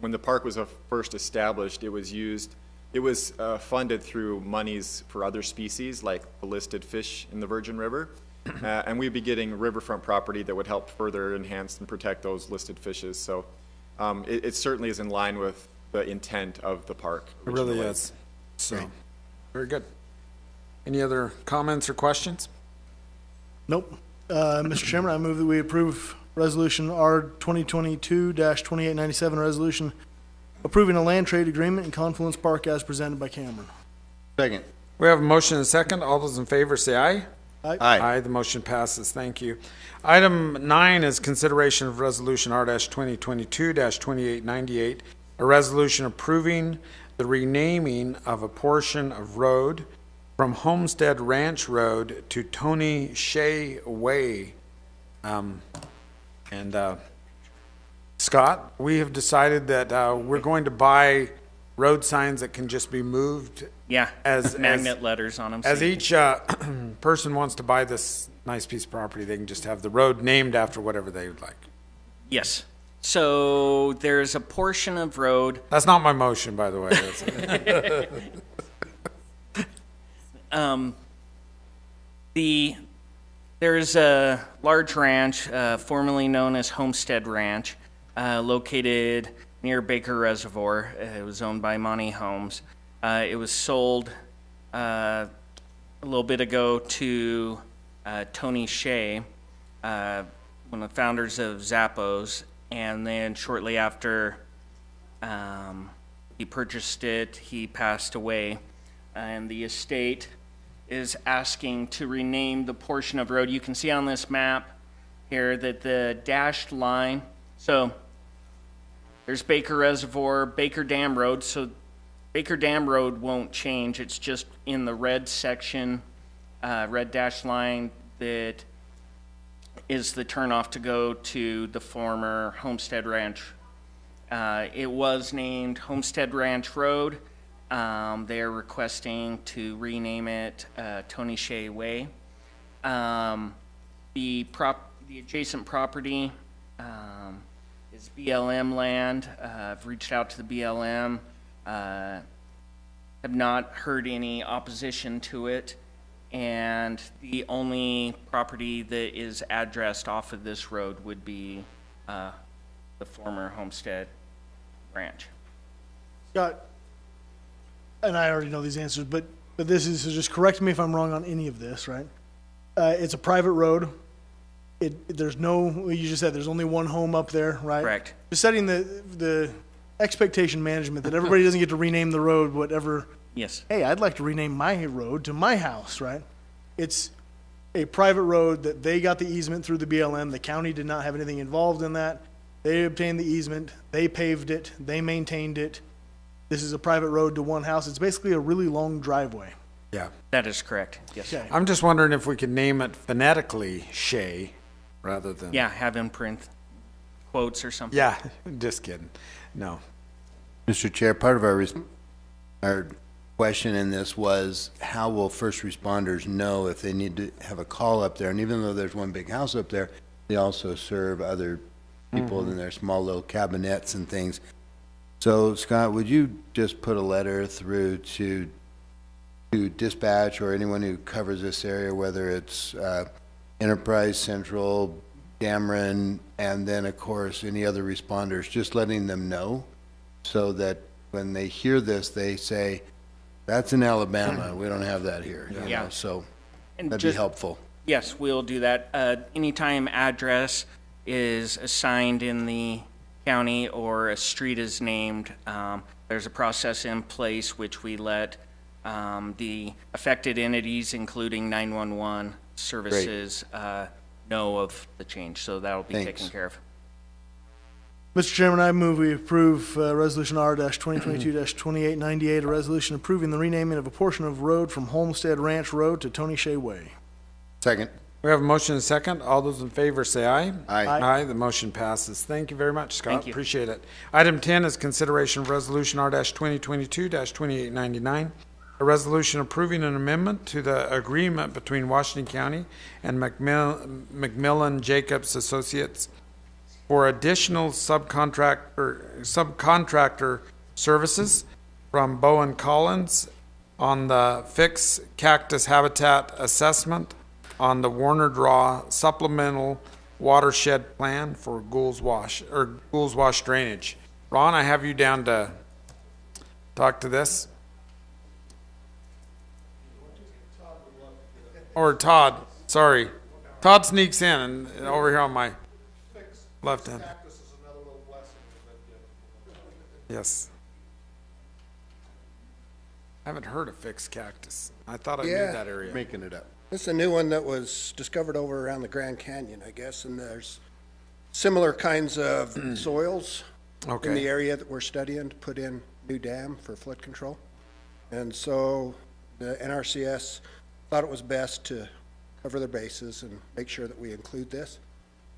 When the park was first established, it was funded through monies for other species like the listed fish in the Virgin River. And we'd be getting riverfront property that would help further enhance and protect those listed fishes. So it certainly is in line with the intent of the park. It really is. So, very good. Any other comments or questions? Nope. Mr. Chairman, I move that we approve Resolution R 2022-2897, a resolution approving a land trade agreement in Confluence Park as presented by Cameron. Second. We have a motion and a second. All those in favor say aye. Aye. Aye. The motion passes. Thank you. Item 9 is consideration of Resolution Ardash 2022-2898, a resolution approving the renaming of a portion of road from Homestead Ranch Road to Tony Shea Way. Scott, we have decided that we're going to buy road signs that can just be moved. Yeah, as magnet letters on them. As each person wants to buy this nice piece of property, they can just have the road named after whatever they would like. Yes. So there's a portion of road. That's not my motion, by the way. There's a large ranch, formerly known as Homestead Ranch, located near Baker Reservoir. It was owned by Monty Homes. It was sold a little bit ago to Tony Shea, one of the founders of Zappos, and then shortly after he purchased it, he passed away, and the estate is asking to rename the portion of road. You can see on this map here that the dashed line, so there's Baker Reservoir, Baker Dam Road, so Baker Dam Road won't change, it's just in the red section, red dashed line that is the turnoff to go to the former Homestead Ranch. It was named Homestead Ranch Road. They are requesting to rename it Tony Shea Way. The adjacent property is BLM land. I've reached out to the BLM. Have not heard any opposition to it. And the only property that is addressed off of this road would be the former Homestead Ranch. Scott, and I already know these answers, but this is, so just correct me if I'm wrong on any of this, right? It's a private road. There's no, you just said there's only one home up there, right? Correct. Just setting the expectation management that everybody doesn't get to rename the road whatever. Yes. Hey, I'd like to rename my road to my house, right? It's a private road that they got the easement through the BLM. The county did not have anything involved in that. They obtained the easement. They paved it. They maintained it. This is a private road to one house. It's basically a really long driveway. Yeah. That is correct, yes. Okay. I'm just wondering if we could name it phonetically Shea rather than. Yeah, have in print quotes or something. Yeah, just kidding. No. Mr. Chair, part of our question in this was how will first responders know if they need to have a call up there? And even though there's one big house up there, they also serve other people in their small little cabinettes and things. So, Scott, would you just put a letter through to dispatch or anyone who covers this area, whether it's Enterprise, Central, Dameron, and then, of course, any other responders, just letting them know so that when they hear this, they say, that's in Alabama. We don't have that here. You know, so And that'd be helpful. Yes, we'll do that. Anytime address is assigned in the county or a street is named, there's a process in place which we let the affected entities, including 911 services, know of the change. So that'll be taken care of. Mr. Chairman, I move we approve Resolution R-2022-2898, a resolution approving the renaming of a portion of road from Homestead Ranch Road to Tony Shea Way. Second. We have a motion and a second. All those in favor say aye. Aye. Aye. The motion passes. Thank you very much, Scott. Thank you. Appreciate it. Item 10 is consideration of Resolution R-2022-2899, a resolution approving an amendment to the agreement between Washington County and Mcmillan Jacobs Associates for additional subcontractor services from Bowen Collins on the fixed cactus habitat assessment on the Warner Draw Supplemental Watershed Plan for Gould's Wash drainage. Ron, I have you down to talk to this. Or Todd, sorry. Todd sneaks in and over here on my left hand. Yes. I haven't heard of fixed cactus. I thought I knew that area. Making it up. This is a new one that was discovered over around the Grand Canyon, I guess, and there's similar kinds of soils in the area that we're studying to put in new dam for flood control. And so the NRCS thought it was best to cover their bases and make sure that we include this.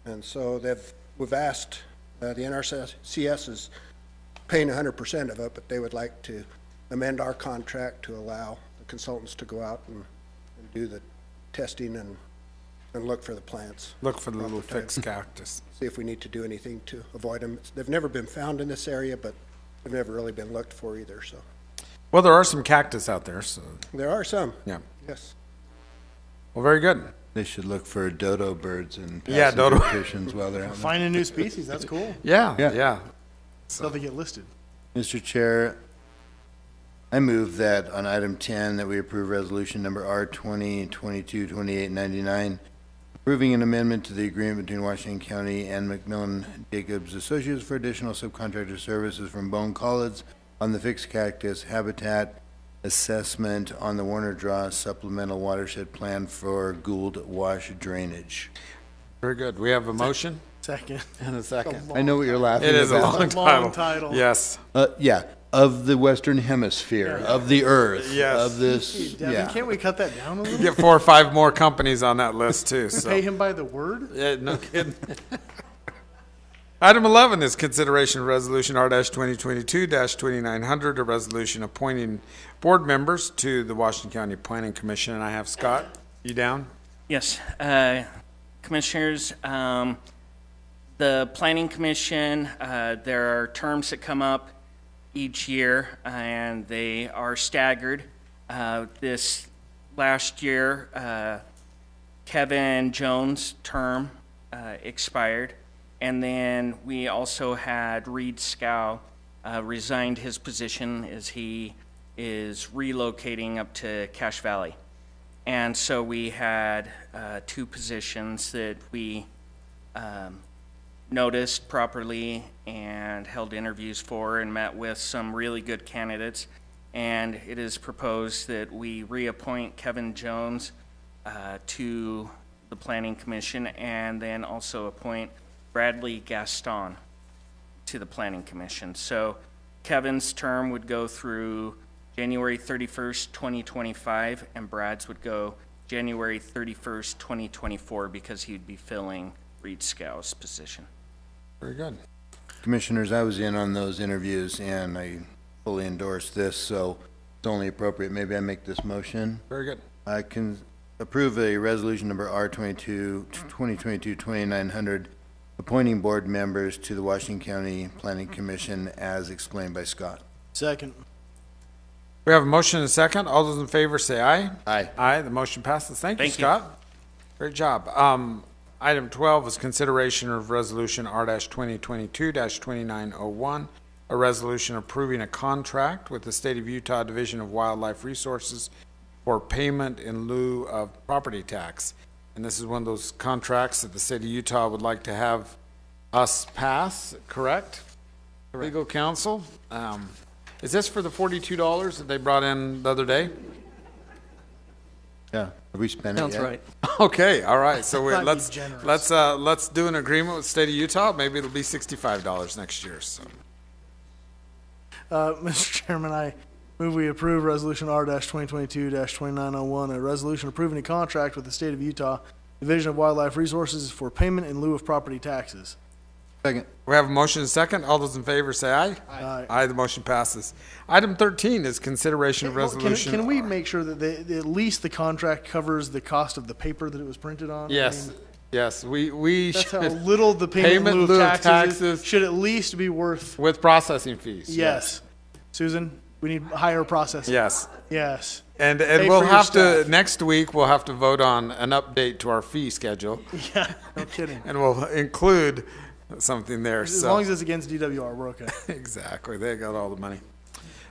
And so we've asked, the NRCS is paying 100% of it, but they would like to amend our contract to allow the consultants to go out and do the testing and look for the plants. Look for the little fixed cactus. See if we need to do anything to avoid them. They've never been found in this area, but they've never really been looked for either, so. Well, there are some cactus out there, so. There are some. Yeah. Yes. Well, very good. They should look for dodo birds and dodo pigeons while they're out there. Find a new species, that's cool. Yeah. So they get listed. Mr. Chair, I move that on item 10 that we approve resolution number R 2022-2899, approving an amendment to the agreement between Washington County and Mcmillan Jacobs Associates for additional subcontractor services from Bowen College on the fixed cactus habitat assessment on the Warner Draw Supplemental Watershed Plan for Gould Wash Drainage. Very good. We have a motion Second. and a second. I know what you're laughing It is a about. long title. Long title. Yes. Yeah, of the Western Hemisphere, of the Earth, Yes. of this, Hey, Devin, yeah. can't we cut that down a little? Get 4 or 5 more companies on that list too. So. Pay him by the word? Yeah, no kidding. Item 11 is consideration of resolution R-2022-2900, a resolution appointing board members to the Washington County Planning Commission. And I have Scott, you down? Yes, Commissioners, the Planning Commission, there are terms that come up each year, and they are staggered. This last year, Kevin Jones' term expired, and then we also had Reed Scow resigned his position as he is relocating up to Cache Valley. And so we had 2 positions that we noticed properly and held interviews for and met with some really good candidates. And it is proposed that we reappoint Kevin Jones to the Planning Commission and then also appoint Bradley Gaston to the Planning Commission. So Kevin's term would go through January 31st, 2025, and Brad's would go January 31st, 2024, because he'd be filling Reed Scow's position. Very good. Commissioners, I was in on those interviews, and I fully endorse this, so it's only appropriate. Maybe I make this motion. Very good. I can approve a resolution number R-2022-2900, appointing board members to the Washington County Planning Commission as explained by Scott. Second. We have a motion and a second. All those in favor say aye. Aye. Aye. The motion passes. Thank you, Thank you. Scott. Great job. Item 12 is consideration of resolution R-2022-2901, a resolution approving a contract with the State of Utah Division of Wildlife Resources for payment in lieu of property tax. And this is one of those contracts that the state of Utah would like to have us pass, correct? Legal counsel. Is this for the $42 that they brought in the other day? Yeah, have we spent it yet? Sounds right. Okay, all right. So Might be let's generous. let's do an agreement with the state of Utah. Maybe it'll be $65 next year. So. Mr. Chairman, I move we approve resolution R-2022-2901, a resolution approving a contract with the state of Utah Division of Wildlife Resources for payment in lieu of property taxes. Second. We have a motion and a second. All those in favor say aye. Aye. Aye. The motion passes. Item 13 is consideration of resolution. Can we make sure that at least the contract covers the cost of the paper that it was printed on? Yes. I mean, Yes. We that's how should, little the payment in lieu of taxes taxes should at least be worth. with processing fees. Yes. Susan, we need higher processing. Yes. Yes. And Pay we'll for your have to staff. next week. We'll have to vote on an update to our fee schedule, Yeah. No kidding. and we'll include something there. As so. long as it's against DWR, we're okay. Exactly. They got all the money.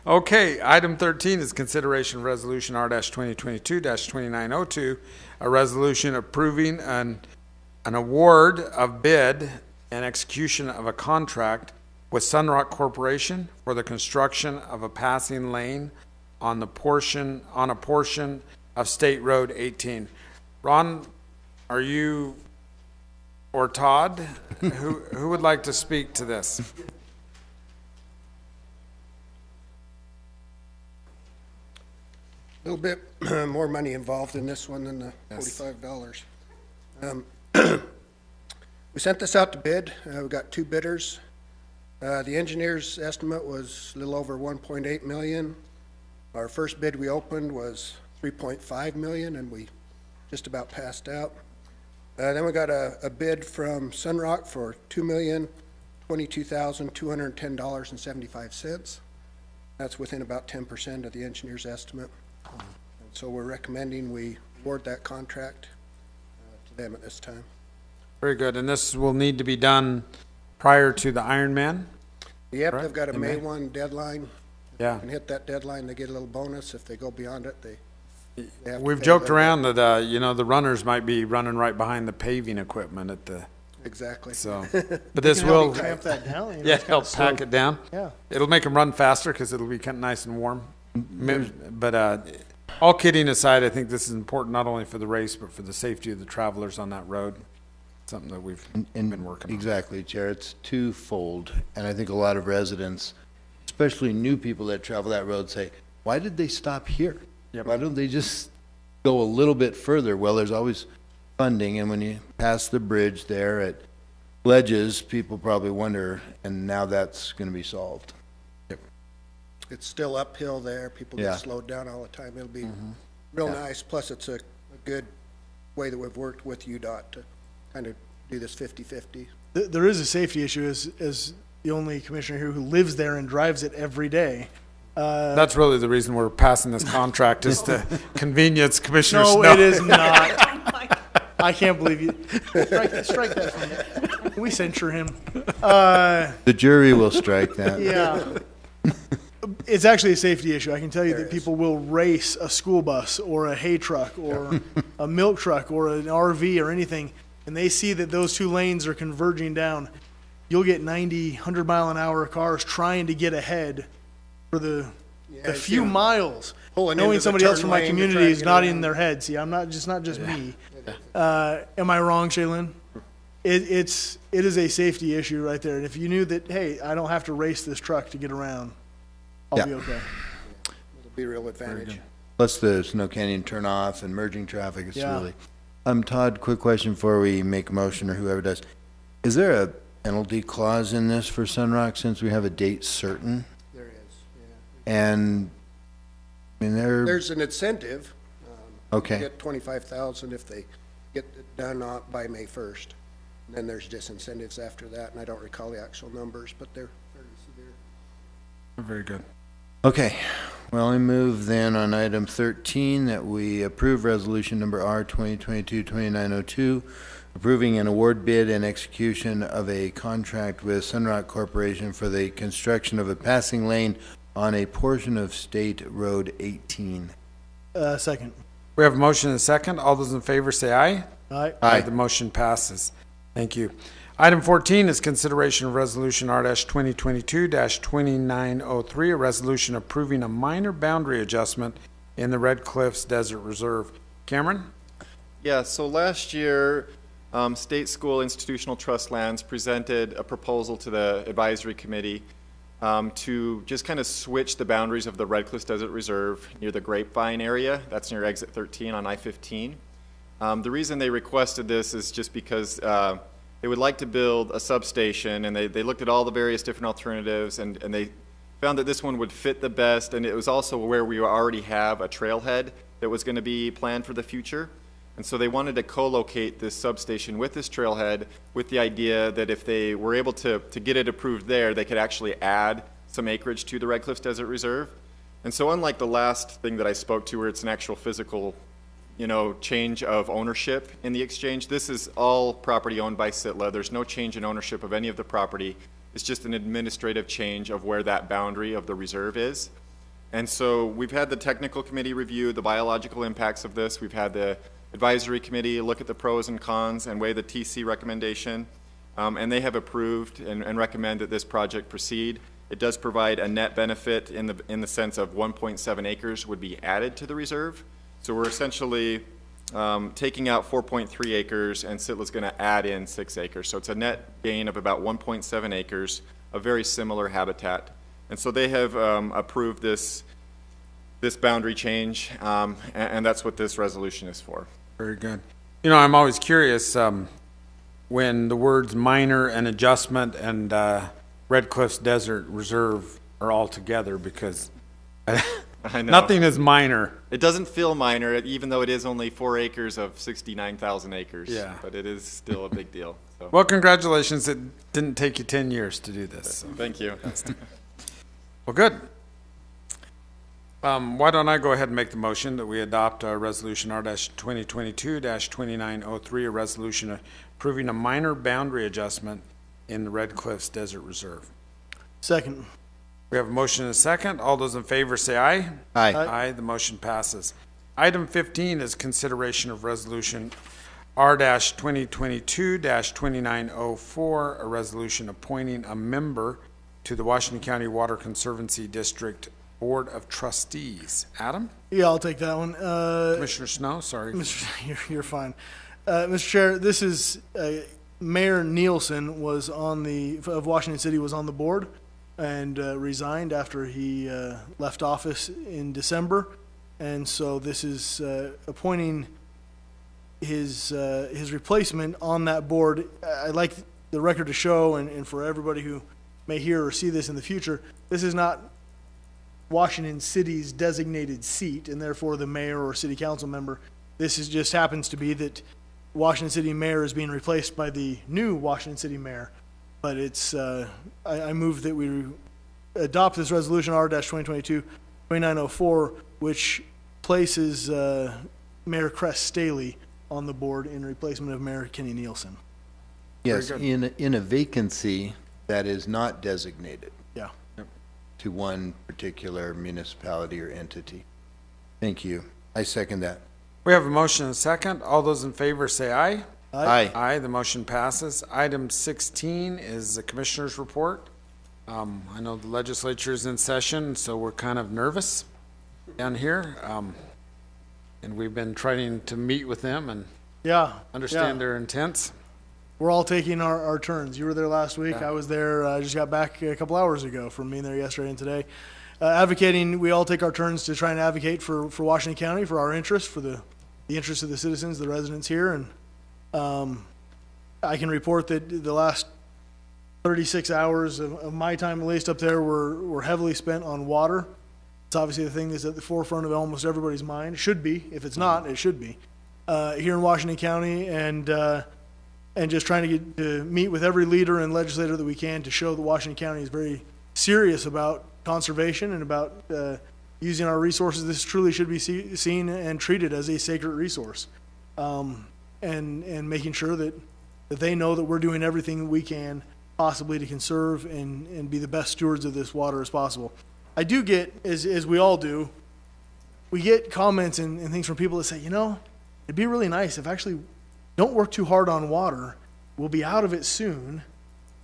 Okay, item 13 is consideration of resolution R-2022-2902, a resolution approving an award of bid and execution of a contract with Sunrock Corporation for the construction of a passing lane on a portion of State Road 18. Ron, are you or Todd, who would like to speak to this? A little bit more money involved in this one than the $45. We sent this out to bid. We got 2 bidders. The engineer's estimate was a little over 1.8 million. Our first bid we opened was 3.5 million, and we just about passed out. Then we got a bid from Sunrock for $2,022,210.75. That's within about 10% of the engineer's estimate. And so we're recommending we award that contract to them at this time. Very good. And this will need to be done prior to the Ironman? Yep, Correct. they've got a In May May. 1 deadline. Yeah. And hit that deadline, they get a little bonus. If they go beyond it, they have to We've pay a joked little around that, you know, the runners might be running right behind the paving equipment at the, bit. Exactly. so, but this Can help will, Clamp that down. You know, yeah, it's kinda help slow. pack it down. Yeah. It'll make them run faster because it'll be kind of nice and warm. But all kidding aside, I think this is important not only for the race, but for the safety of the travelers on that road. Something that we've been working on. Exactly, Chair. It's twofold. And I think a lot of residents, especially new people that travel that road, say, why did they stop here? Yep. Why don't they just go a little bit further? Well, there's always funding, and when you pass the bridge there at Ledges, people probably wonder, and now that's going to be solved. It's still uphill there. People Yeah. get slowed down all the time. It'll be real nice. Plus, it's a good way that we've worked with UDOT to kind of do this 50-50. There is a safety issue as the only commissioner here who lives there and drives it every day. That's really the reason we're passing this contract is to convenience Commissioner No, Snow. it is not. I can't believe you. Strike that from me. We censure him. The jury will strike that. Yeah. It's actually a safety issue. I can tell you that people will race a school bus or a hay truck or a milk truck or an RV or anything, and they see that those two lanes are converging down. You'll get 90, 100 mile an hour cars trying to get ahead for the few miles. Pulling Knowing into the somebody else turn from my lane to community try to is get not around. in their head. See, I'm not just me. Am I wrong, Shaylin? It is a safety issue right there. And if you knew that, hey, I don't have to race this truck to get around, I'll be okay. It'll be a real advantage. Plus the Snow Canyon turnoff and merging traffic is Yeah. really. Todd, quick question before we make a motion or whoever does. Is there a penalty clause in this for Sunrock since we have a date certain? There is, And, I mean, There's an incentive. Okay. Get 25,000 if they get it done by May 1st. And then there's disincentives after that, and I don't recall the actual numbers, but they're fairly severe. Very good. Okay, well, I move then on item 13 that we approve resolution number R 2022-2902, approving an award bid and execution of a contract with Sunrock Corporation for the construction of a passing lane on a portion of State Road 18. Second. We have a motion and a second. All those in favor say aye. Aye. Aye. The motion passes. Thank you. Item 14 is consideration of resolution Ardash 2022-2903, a resolution approving a minor boundary adjustment in the Red Cliffs Desert Reserve. Cameron? Yeah, so last year, State School Institutional Trust Lands presented a proposal to the advisory committee to just kind of switch the boundaries of the Red Cliffs Desert Reserve near the Grapevine area. That's near exit 13 on I-15. The reason they requested this is just because they would like to build a substation, and they looked at all the various different alternatives, and they found that this one would fit the best, and it was also where we already have a trailhead that was going to be planned for the future. And so they wanted to co-locate this substation with this trailhead with the idea that if they were able to get it approved there, they could actually add some acreage to the Red Cliffs Desert Reserve. And so unlike the last thing that I spoke to where it's an actual physical change of ownership in the exchange, this is all property owned by SITLA. There's no change in ownership of any of the property. It's just an administrative change of where that boundary of the reserve is. And so we've had the technical committee review the biological impacts of this. We've had the advisory committee look at the pros and cons and weigh the TC recommendation. And they have approved and recommend that this project proceed. It does provide a net benefit in the sense of 1.7 acres would be added to the reserve. So we're essentially taking out 4.3 acres, and SITLA's going to add in 6 acres. So it's a net gain of about 1.7 acres, a very similar habitat. And so they have approved this boundary change, and that's what this resolution is for. Very good. I'm always curious when the words minor and adjustment and Red Cliffs Desert Reserve are all together, because I know. Nothing is minor. It doesn't feel minor, even though it is only 4 acres of 69,000 acres. Yeah. But it is still a big deal. So. Well, congratulations. It didn't take you 10 years to do this. So. Thank you. Well, good. Why don't I go ahead and make the motion that we adopt resolution R-2022-2903, a resolution approving a minor boundary adjustment in the Red Cliffs Desert Reserve. Second. We have a motion and a second. All those in favor say aye. Aye. Aye, the motion passes. Item 15 is consideration of resolution R-2022-2904, a resolution appointing a member to the Washington County Water Conservancy District Board of Trustees. Adam? Yeah, I'll take that one. Commissioner Snow, sorry. You're fine. Mr. Chair, this is, Mayor Nielsen was of Washington City was on the board and resigned after he left office in December. And so this is appointing his replacement on that board. I'd like the record to show, and for everybody who may hear or see this in the future, this is not Washington City's designated seat, and therefore the mayor or city council member. This is just happens to be that Washington City mayor is being replaced by the new Washington City mayor. But it's, I move that we adopt this resolution R-2022-2904, which places Mayor Cress Staley on the board in replacement of Mayor Kenny Nielsen. Yes, in a vacancy that is not designated. Yeah. To one particular municipality or entity. Thank you. I second that. We have a motion and a second. All those in favor say aye. Aye. Aye, the motion passes. Item 16 is the Commissioner's report. I know the legislature is in session, so we're kind of nervous down here. And we've been trying to meet with them and understand their intents. We're all taking our turns. You were there last week. Yeah. I was there. I just got back a couple hours ago from being there yesterday and today. Advocating, we all take our turns to try and advocate for Washington County, for our interests, for the interests of the citizens, the residents here. And I can report that the last 36 hours of my time, at least up there, were heavily spent on water. It's obviously the thing that's at the forefront of almost everybody's mind. Should be. If it's not, it should be. Here in Washington County, and just trying to get to meet with every leader and legislator that we can to show that Washington County is very serious about conservation and about using our resources. This truly should be seen and treated as a sacred resource, and making sure that they know that we're doing everything we can possibly to conserve and be the best stewards of this water as possible. I do get, as we all do, we get comments and things from people that say, it'd be really nice if actually don't work too hard on water. We'll be out of it soon.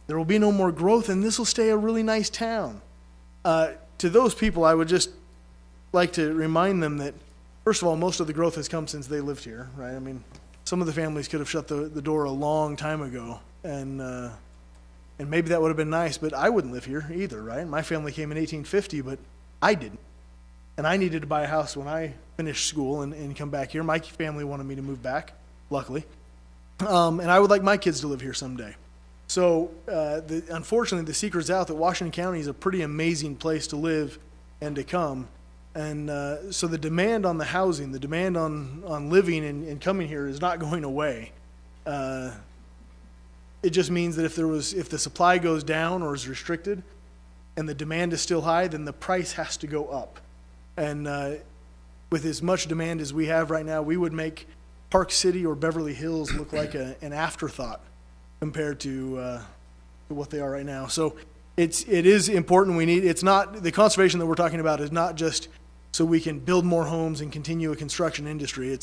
There will be no more growth, and this will stay a really nice town. To those people, I would just like to remind them that, first of all, most of the growth has come since they lived here, right? I mean, some of the families could have shut the door a long time ago, and maybe that would have been nice, but I wouldn't live here either, right? My family came in 1850, but I didn't. And I needed to buy a house when I finished school and come back here. My family wanted me to move back, luckily. And I would like my kids to live here someday. So, unfortunately, the secret's out that Washington County is a pretty amazing place to live and to come. And so the demand on the housing, the demand on living and coming here is not going away. It just means that if the supply goes down or is restricted and the demand is still high, then the price has to go up. And with as much demand as we have right now, we would make Park City or Beverly Hills look like an afterthought compared to what they are right now. So it is important. It's not, the conservation that we're talking about is not just so we can build more homes and continue a construction industry.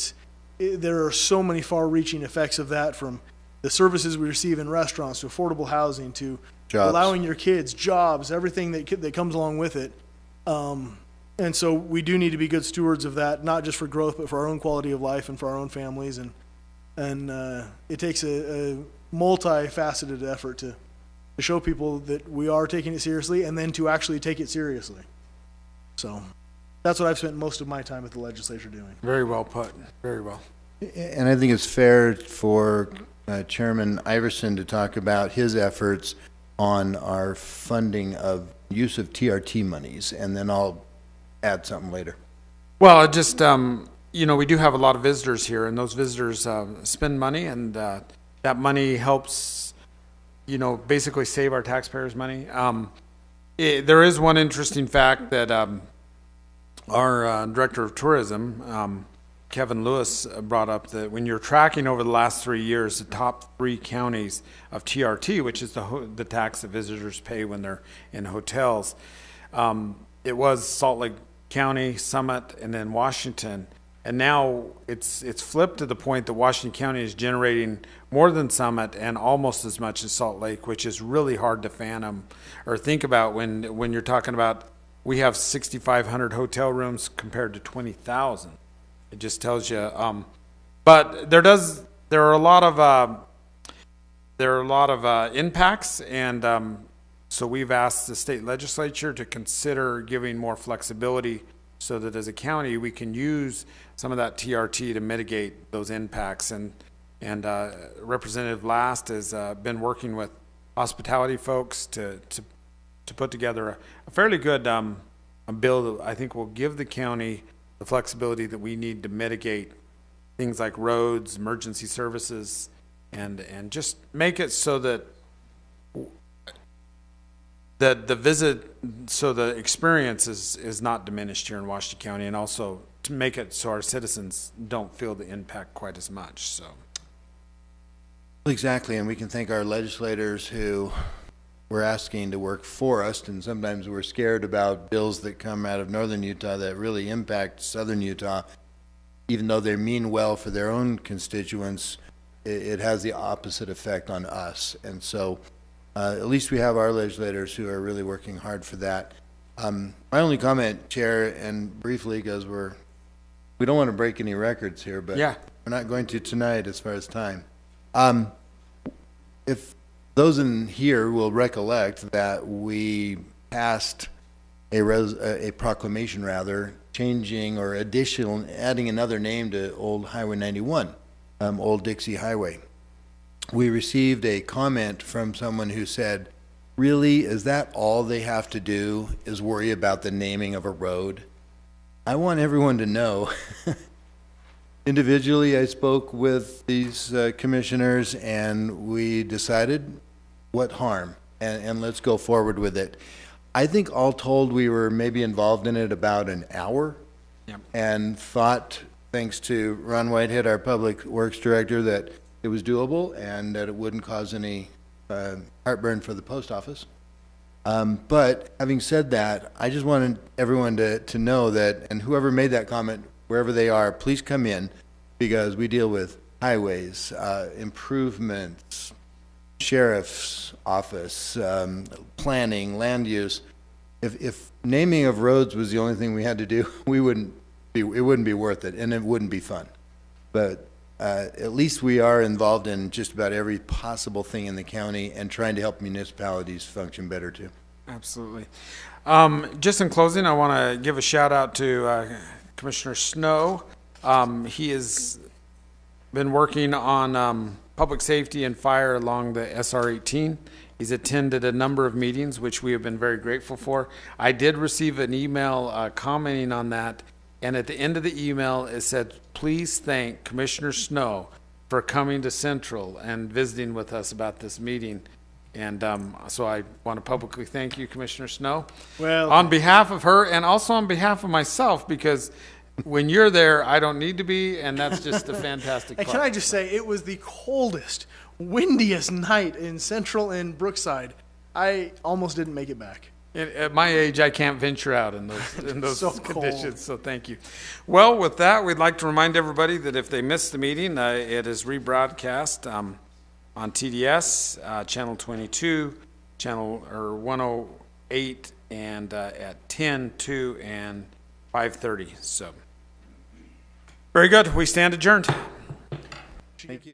There are so many far-reaching effects of that, from the services we receive in restaurants to affordable housing to jobs, allowing your kids jobs, everything that comes along with it. And so we do need to be good stewards of that, not just for growth, but for our own quality of life and for our own families. And it takes a multifaceted effort to show people that we are taking it seriously, and then to actually take it seriously. So that's what I've spent most of my time at the legislature doing. Very well put. Very well. And I think it's fair for Chairman Iverson to talk about his efforts on our funding of use of TRT monies, and then I'll add something later. Well, just, we do have a lot of visitors here, and those visitors spend money, and that money helps, basically save our taxpayers' money. There is one interesting fact that our Director of Tourism, Kevin Lewis, brought up, that when you're tracking over the last 3 years, the top 3 counties of TRT, which is the tax that visitors pay when they're in hotels, It was Salt Lake County, Summit, and then Washington. And now it's flipped to the point that Washington County is generating more than Summit and almost as much as Salt Lake, which is really hard to fathom or think about when you're talking about we have 6,500 hotel rooms compared to 20,000. It just tells you. But there are a lot of impacts, and so we've asked the state legislature to consider giving more flexibility so that as a county we can use some of that TRT to mitigate those impacts. And Representative Last has been working with hospitality folks to put together a fairly good a bill that I think will give the county the flexibility that we need to mitigate things like roads, emergency services, and just make it so that the visit, so the experience is not diminished here in Washington County, and also to make it so our citizens don't feel the impact quite as much. So exactly, and we can thank our legislators who we're asking to work for us, and sometimes we're scared about bills that come out of northern Utah that really impact southern Utah. Even though they mean well for their own constituents, it has the opposite effect on us. And so at least we have our legislators who are really working hard for that. My only comment, Chair, and briefly, because we don't want to break any records here, but yeah, we're not going to tonight as far as time. If those in here will recollect that we passed a proclamation, rather, changing or adding another name to Old Highway 91, Old Dixie Highway. We received a comment from someone who said, really, is that all they have to do is worry about the naming of a road? I want everyone to know. Individually, I spoke with these commissioners, and we decided what harm, and let's go forward with it. I think all told, we were maybe involved in it about an hour. Yep. And thought, thanks to Ron Whitehead, our Public Works Director, that it was doable and that it wouldn't cause any heartburn for the post office. But having said that, I just wanted everyone to know that, and whoever made that comment, wherever they are, please come in, because we deal with highways, improvements, sheriff's office, planning, land use. If naming of roads was the only thing we had to do, it wouldn't be worth it, and it wouldn't be fun. But at least we are involved in just about every possible thing in the county and trying to help municipalities function better too. Absolutely. Just in closing, I want to give a shout out to Commissioner Snow. He has been working on public safety and fire along the SR 18. He's attended a number of meetings, which we have been very grateful for. I did receive an email commenting on that, and at the end of the email it said, please thank Commissioner Snow for coming to Central and visiting with us about this meeting. And so I want to publicly thank you, Commissioner Snow, on behalf of her and also on behalf of myself, because when you're there, I don't need to be, and that's just a fantastic part. And can I just say, it was the coldest, windiest night in Central and Brookside. I almost didn't make it back. At my age, I can't venture out in those So conditions, cold. so thank you. Well, with that, we'd like to remind everybody that if they missed the meeting, it is rebroadcast on TDS, Channel 22, Channel 108, and at 10, 2, and 5:30. So, very good. We stand adjourned. Thank you.